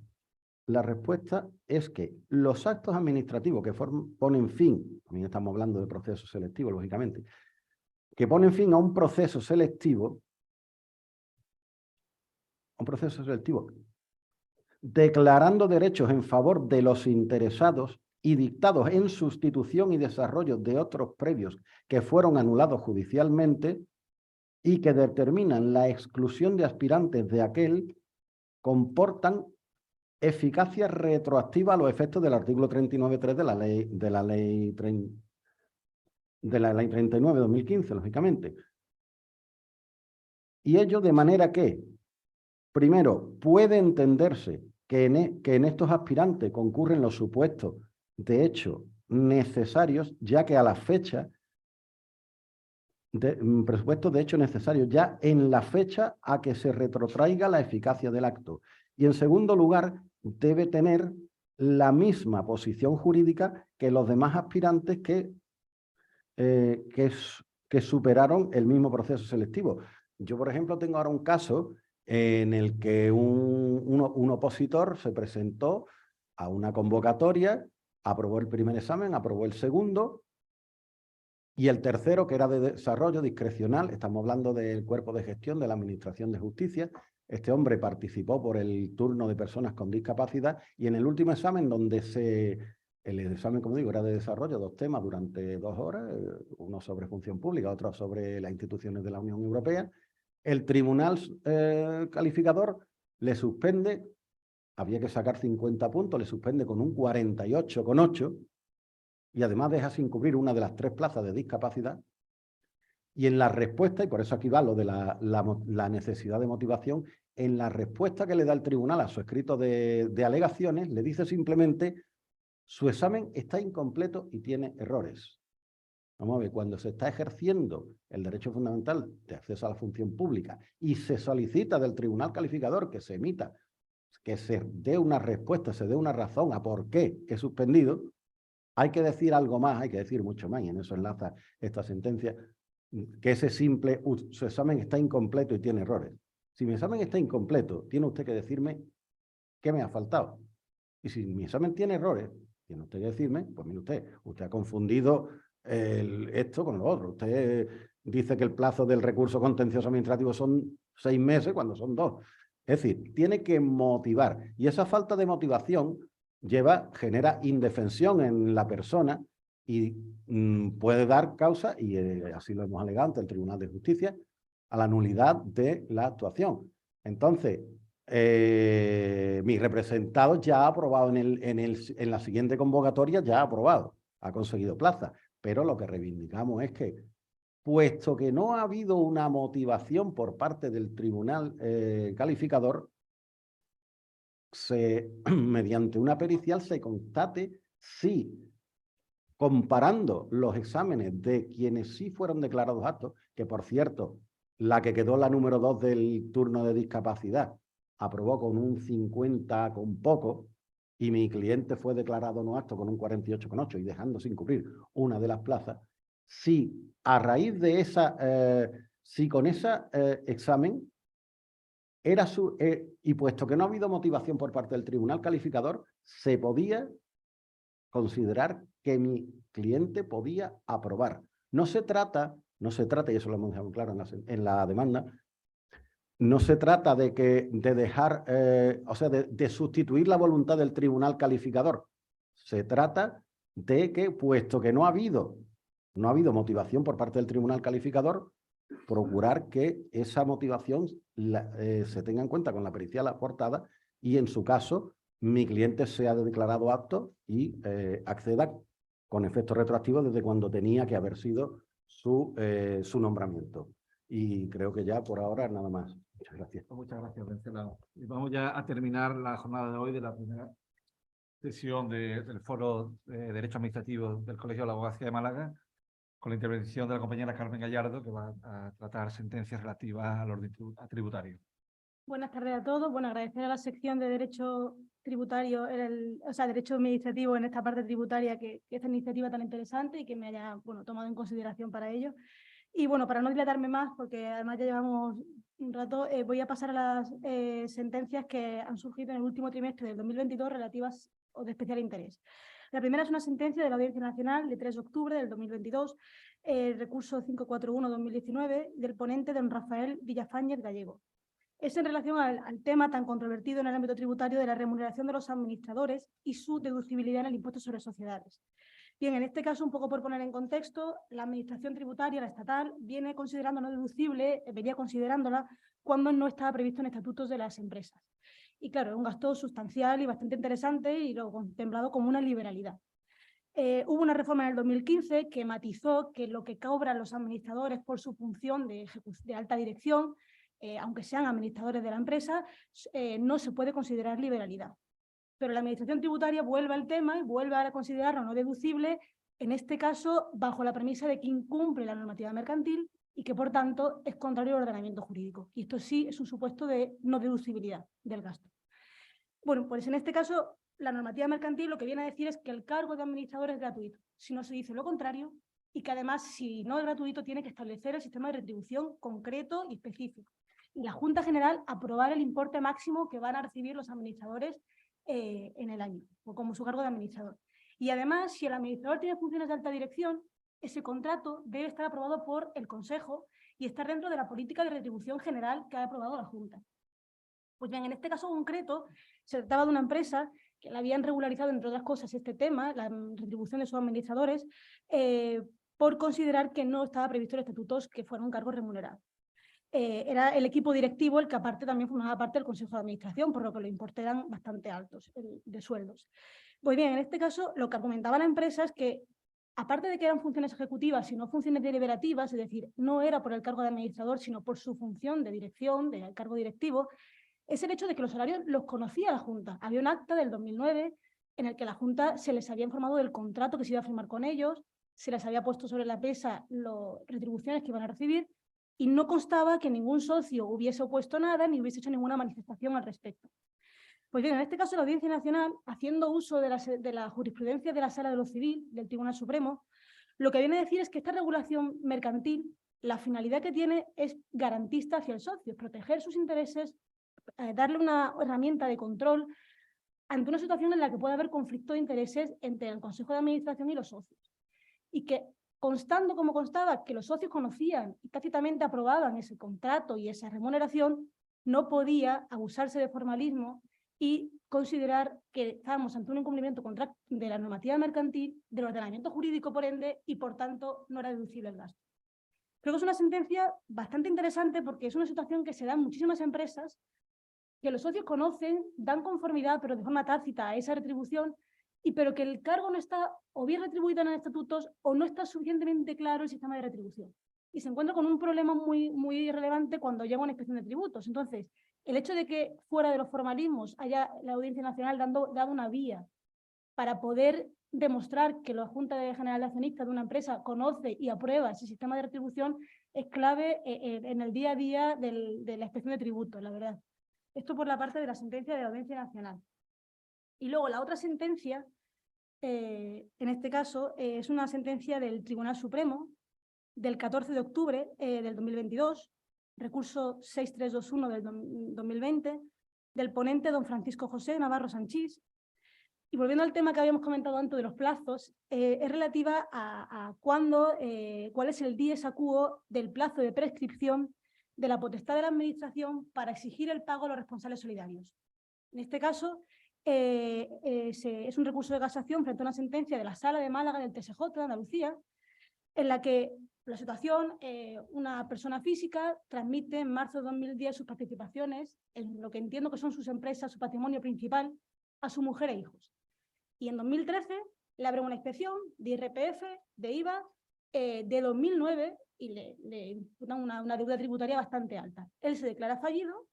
la respuesta es que los actos administrativos que ponen fin, también estamos hablando de proceso selectivo, lógicamente, que ponen fin a un proceso selectivo, declarando derechos en favor de los interesados y dictados en sustitución y desarrollo de otros previos que fueron anulados judicialmente y que determinan la exclusión de aspirantes de aquel, comportan eficacia retroactiva a los efectos del artículo 39.3 de la ley 39/2015, lógicamente. Y ello de manera que, primero, puede entenderse que en estos aspirantes concurren los supuestos de hecho necesarios, ya que a la fecha, presupuestos de hecho necesarios, ya en la fecha a que se retrotraiga la eficacia del acto. Y en segundo lugar, debe tener la misma posición jurídica que los demás aspirantes que superaron el mismo proceso selectivo. Yo, por ejemplo, tengo ahora un caso en el que un opositor se presentó a una convocatoria, aprobó el primer examen, aprobó el segundo, y el tercero, que era de desarrollo discrecional, estamos hablando del cuerpo de gestión de la Administración de Justicia. Este hombre participó por el turno de personas con discapacidad y en el último examen, el examen, como digo, era de desarrollo, 2 temas durante 2 horas, uno sobre función pública, otro sobre las instituciones de la Unión Europea. El tribunal calificador le suspende, había que sacar 50 puntos, le suspende con un 48,8 y además deja sin cubrir una de las 3 plazas de discapacidad. Y en la respuesta, y por eso aquí va lo de la necesidad de motivación, en la respuesta que le da el tribunal a su escrito de alegaciones, le dice simplemente: su examen está incompleto y tiene errores. Vamos a ver, cuando se está ejerciendo el derecho fundamental de acceso a la función pública y se solicita del tribunal calificador que se emita, que se dé una respuesta, se dé una razón a por qué es suspendido, hay que decir algo más, hay que decir mucho más, y en eso enlaza esta sentencia, que ese simple, su examen está incompleto y tiene errores. Si mi examen está incompleto, tiene usted que decirme qué me ha faltado. Y si mi examen tiene errores, tiene usted que decirme, pues mire usted ha confundido esto con lo otro. Usted dice que el plazo del recurso contencioso administrativo son 6 meses cuando son 2. Es decir, tiene que motivar. Y esa falta de motivación genera indefensión en la persona y puede dar causa, y así lo hemos alegado ante el Tribunal de Justicia, a la nulidad de la actuación. Entonces, mi representado ya ha aprobado en la siguiente convocatoria, ya ha aprobado, ha conseguido plaza, pero lo que reivindicamos es que, puesto que no ha habido una motivación por parte del tribunal calificador, mediante una pericial se constate si, comparando los exámenes de quienes sí fueron declarados aptos, que por cierto, la que quedó la número 2 del turno de discapacidad aprobó con un 50 con poco, y mi cliente fue declarado no apto con un 48,8 y dejando sin cubrir una de las plazas, si a raíz de si con ese examen y puesto que no ha habido motivación por parte del tribunal calificador, se podía considerar que mi cliente podía aprobar. No se trata, y eso lo hemos dejado claro en la demanda, no se trata de dejar, de sustituir la voluntad del tribunal calificador. Se trata de que, puesto que no ha habido motivación por parte del tribunal calificador, procurar que esa motivación se tenga en cuenta con la pericial aportada y, en su caso, mi cliente sea declarado apto y acceda con efecto retroactivo desde cuando tenía que haber sido su nombramiento. Y creo que ya por ahora nada más. Muchas gracias. Muchas gracias, Vencelao. Y vamos ya a terminar la jornada de hoy de la primera sesión del Foro de Derecho Administrativo del Colegio de la Abogacía de Málaga, con la intervención de la compañera Carmen Gallardo, que va a tratar sentencias relativas al orden tributario. Buenas tardes a todos. Bueno, agradecer a la sección de Derecho Tributario, Derecho Administrativo en esta parte tributaria, que esta iniciativa tan interesante y que me haya tomado en consideración para ello. Y bueno, para no dilatarme más, porque además ya llevamos un rato, voy a pasar a las sentencias que han surgido en el último trimestre del 2022 relativas o de especial interés. La primera es una sentencia de la Audiencia Nacional de 3 de octubre del 2022, recurso 541-2019, del ponente don Rafael Villafañez Gallego. es en relación al tema tan controvertido en el ámbito tributario de la remuneración de los administradores y su deducibilidad en el impuesto sobre sociedades. Bien, en este caso, un poco por poner en contexto, la administración tributaria, la estatal, viene considerando no deducible, venía considerándola cuando no estaba previsto en estatutos de las empresas. Y claro, es un gasto sustancial y bastante interesante y lo contemplado como una liberalidad. Hubo una reforma en el 2015 que matizó que lo que cobran los administradores por su función de alta dirección, aunque sean administradores de la empresa, no se puede considerar liberalidad. Pero la administración tributaria vuelve al tema y vuelve a considerarlo no deducible, en este caso bajo la premisa de que incumple la normativa mercantil y que por tanto es contrario al ordenamiento jurídico. Y esto sí es un supuesto de no deducibilidad del gasto. Bueno, pues en este caso la normativa mercantil lo que viene a decir es que el cargo de administrador es gratuito, si no se dice lo contrario, y que además si no es gratuito tiene que establecer el sistema de retribución concreto y específico. Y la Junta General aprobar el importe máximo que van a recibir los administradores en el año, o como su cargo de administrador. Y además, si el administrador tiene funciones de alta dirección, ese contrato debe estar aprobado por el Consejo y estar dentro de la política de retribución general que ha aprobado la Junta. Pues bien, en este caso concreto, se trataba de una empresa que la habían regularizado, entre otras cosas, este tema, la retribución de sus administradores, por considerar que no estaba previsto en estatutos que fuera un cargo remunerado. Era el equipo directivo el que aparte también formaba parte del Consejo de Administración, por lo que los importes eran bastante altos de sueldos. Pues bien, en este caso lo que argumentaba la empresa es que, aparte de que eran funciones ejecutivas y no funciones deliberativas, es decir, no era por el cargo de administrador, sino por su función de dirección, del cargo directivo, es el hecho de que los salarios los conocía la Junta. Había un acta del 2009 en el que la Junta se les había informado del contrato que se iba a firmar con ellos, se les había puesto sobre la mesa las retribuciones que iban a recibir, y no constaba que ningún socio hubiese opuesto nada ni hubiese hecho ninguna manifestación al respecto. Pues bien, en este caso la Audiencia Nacional, haciendo uso de la jurisprudencia de la Sala de lo Civil del Tribunal Supremo, lo que viene a decir es que esta regulación mercantil, la finalidad que tiene es garantista hacia el socio, proteger sus intereses, darle una herramienta de control ante una situación en la que pueda haber conflicto de intereses entre el Consejo de Administración y los socios. Y que, constando como constaba que los socios conocían y tácitamente aprobaban ese contrato y esa remuneración, no podía abusarse de formalismo y considerar que estábamos ante un incumplimiento de la normativa mercantil, del ordenamiento jurídico, por ende, y por tanto no era deducible el gasto. Creo que es una sentencia bastante interesante porque es una situación que se da en muchísimas empresas, que los socios conocen, dan conformidad, pero de forma tácita a esa retribución, pero que el cargo no está o bien retribuido en estatutos o no está suficientemente claro el sistema de retribución. Y se encuentra con un problema muy relevante cuando llega una inspección de tributos. Entonces, el hecho de que fuera de los formalismos haya la Audiencia Nacional dado una vía para poder demostrar que la Junta General de Accionistas de una empresa conoce y aprueba ese sistema de retribución es clave en el día a día de la inspección de tributos, la verdad. Esto por la parte de la sentencia de la Audiencia Nacional. Y luego la otra sentencia, en este caso, es una sentencia del Tribunal Supremo del 14 de octubre del 2022, recurso 6321 del 2020, del ponente don Francisco José Navarro Sanchís. Y volviendo al tema que habíamos comentado antes de los plazos, es relativa a cuál es el dies a quo del plazo de prescripción de la potestad de la Administración para exigir el pago a los responsables solidarios. En este caso, es un recurso de casación frente a una sentencia de la Sala de Málaga del TSJ de Andalucía, en la que la situación, una persona física transmite en marzo de 2010 sus participaciones en lo que entiendo que son sus empresas, su patrimonio principal, a su mujer e hijos. Y en 2013 le abre una inspección de IRPF, de IVA, de 2009 y le imputan una deuda tributaria bastante alta. Él se declara fallido.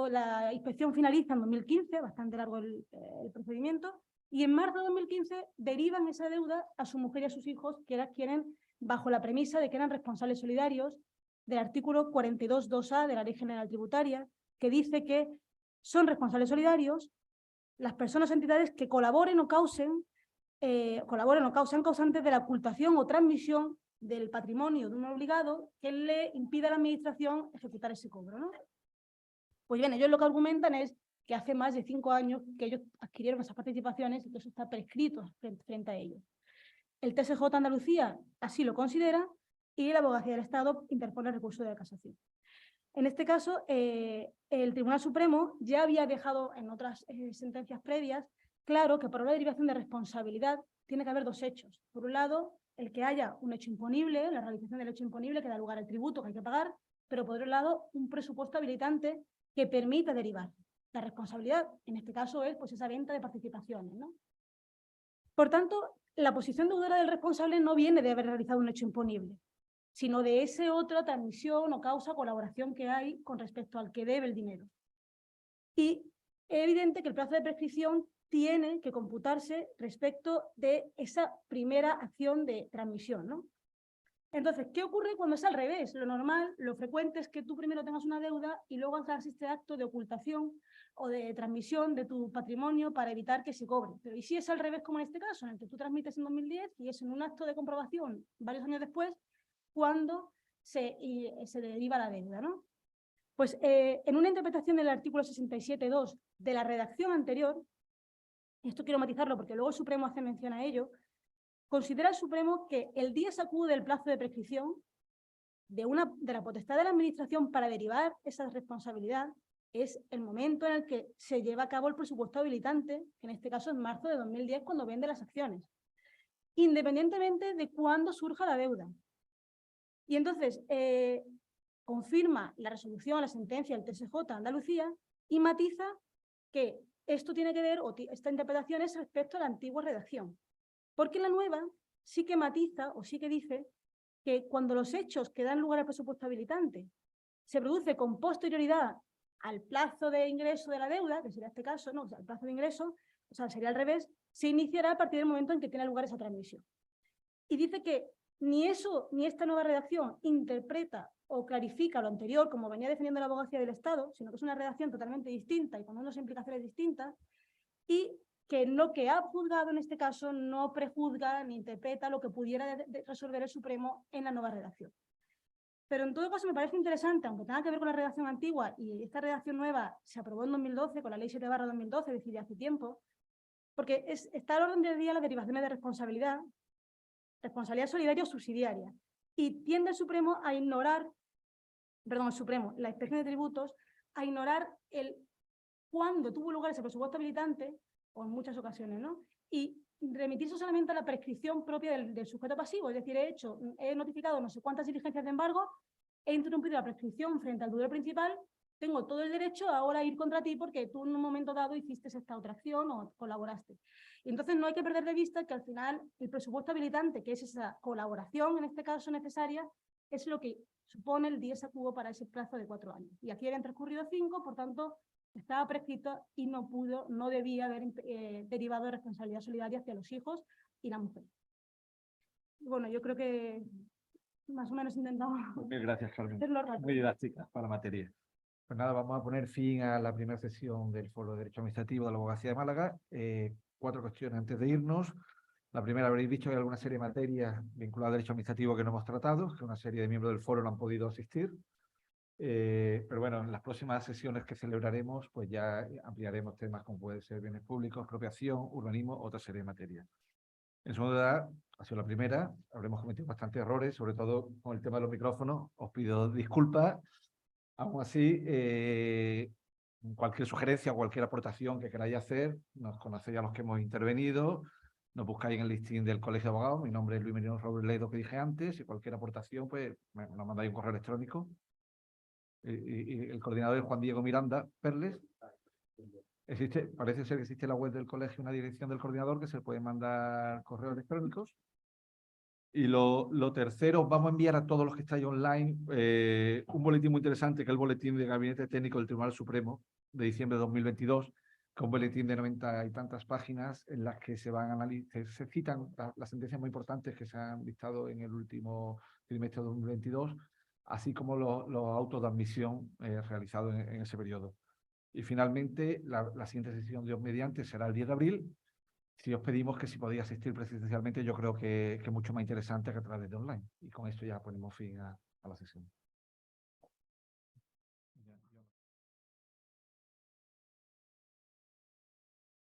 La inspección finaliza en 2015, bastante largo el procedimiento, y en marzo de 2015 derivan esa deuda a su mujer y a sus hijos, que eran quienes, bajo la premisa de que eran responsables solidarios del artículo 42.2a de la Ley General Tributaria, que dice que son responsables solidarios las personas o entidades que colaboren o causen causantes de la ocultación o transmisión del patrimonio de un obligado que le impida a la Administración ejecutar ese cobro, ¿no? Pues bien, ellos lo que argumentan es que hace más de 5 años que ellos adquirieron esas participaciones y que eso está prescrito frente a ellos. El TSJ Andalucía así lo considera y la Abogacía del Estado interpone el recurso de casación. En este caso, el Tribunal Supremo ya había dejado en otras sentencias previas claro que para una derivación de responsabilidad tiene que haber dos hechos. Por un lado, el que haya un hecho imponible, la realización del hecho imponible que da lugar al tributo que hay que pagar, pero por otro lado, un presupuesto habilitante que permita derivar. La responsabilidad, en este caso, es pues, esa venta de participaciones, ¿no? Por tanto, la posición deudora del responsable no viene de haber realizado un hecho imponible, sino de esa otra transmisión o causa, colaboración que hay con respecto al que debe el dinero. Y es evidente que el plazo de prescripción tiene que computarse respecto de esa primera acción de transmisión, ¿no? Entonces, ¿qué ocurre cuando es al revés? Lo normal, lo frecuente es que tú primero tengas una deuda y luego hagas este acto de ocultación o de transmisión de tu patrimonio para evitar que se cobre. Pero ¿y si es al revés como en este caso, en el que tú transmites en 2010 y es en un acto de comprobación varios años después cuando se deriva la deuda, ¿no? Pues en una interpretación del artículo 67.2 de la redacción anterior, esto quiero matizarlo porque luego el Supremo hace mención a ello, considera el Supremo que el dies quo del plazo de prescripción de la potestad de la Administración para derivar esa responsabilidad es el momento en el que se lleva a cabo el presupuesto habilitante, que en este caso es marzo de 2010, cuando vende las acciones, independientemente de cuándo surja la deuda. Y entonces confirma la resolución, la sentencia del TSJ de Andalucía y matiza que esto tiene que ver, o esta interpretación es respecto a la antigua redacción. Porque la nueva sí que matiza o sí que dice que cuando los hechos que dan lugar al presupuesto habilitante se produce con posterioridad al plazo de ingreso de la deuda, que sería este caso, ¿no? O sea, el plazo de ingreso, o sea, sería al revés, se iniciará a partir del momento en que tiene lugar esa transmisión. Y dice que ni eso, ni esta nueva redacción interpreta o clarifica lo anterior, como venía defendiendo la abogacía del Estado, sino que es una redacción totalmente distinta y con unas implicaciones distintas, y que lo que ha juzgado en este caso no prejuzga ni interpreta lo que pudiera resolver el Supremo en la nueva redacción. Pero en todo caso me parece interesante, aunque tenga que ver con la redacción antigua, y esta redacción nueva se aprobó en 2012, con la Ley 7/2012, es decir, hace tiempo, porque está al orden del día las derivaciones de responsabilidad solidaria o subsidiaria, y tiende el Supremo a ignorar, la Inspección de Tributos, a ignorar cuándo tuvo lugar ese presupuesto habilitante, o en muchas ocasiones, ¿no? Y remitirse solamente a la prescripción propia del sujeto pasivo, es decir, he notificado no sé cuántas diligencias de embargo, he interrumpido la prescripción frente al deudor principal, tengo todo el derecho ahora a ir contra ti porque tú en un momento dado hiciste esta otra acción o colaboraste. Y entonces no hay que perder de vista que al final el presupuesto habilitante, que es esa colaboración en este caso necesaria, es lo que supone el dies quo para ese plazo de 4 años. Y aquí habían transcurrido 5, por tanto, estaba prescrito y no debía haber derivado de responsabilidad solidaria hacia los hijos y la mujer. Bueno, yo creo que más o menos intentamos Muchas gracias, Carmen. hacerlo rápido. Muy didáctica para la materia. Pues nada, vamos a poner fin a la primera sesión del Foro de Derecho Administrativo de la Abogacía de Málaga. 4 cuestiones antes de irnos. La primera, habréis dicho que hay alguna serie de materias vinculadas al derecho administrativo que no hemos tratado, que una serie de miembros del foro no han podido asistir. Pero bueno, en las próximas sesiones que celebraremos, pues ya ampliaremos temas como puede ser bienes públicos, expropiación, urbanismo, otra serie de materias. En segundo lugar, ha sido la primera, habremos cometido bastantes errores, sobre todo con el tema de los micrófonos. Os pido disculpas. Aún así, cualquier sugerencia o cualquier aportación que queráis hacer, nos conocéis a los que hemos intervenido, nos buscáis en el listing del Colegio de Abogados. Mi nombre es Luis Merino Robledo, que dije antes, y cualquier aportación, pues nos mandáis un correo electrónico. Y el coordinador es Juan Diego Miranda Perles. Parece ser que existe en la web del colegio una dirección del coordinador que se puede mandar correos electrónicos. Y lo tercero, vamos a enviar a todos los que estáis online un boletín muy interesante, que es el boletín de Gabinete Técnico del Tribunal Supremo de diciembre de 2022, que es un boletín de 90 y tantas páginas en las que se citan las sentencias muy importantes que se han dictado en el último trimestre de 2022, así como los autos de admisión realizados en ese periodo. Y finalmente, la siguiente sesión, Dios mediante, será el 10 de abril. Si os pedimos que si podéis asistir presencialmente, yo creo que es mucho más interesante que a través de online. Y con esto ya ponemos fin a la sesión.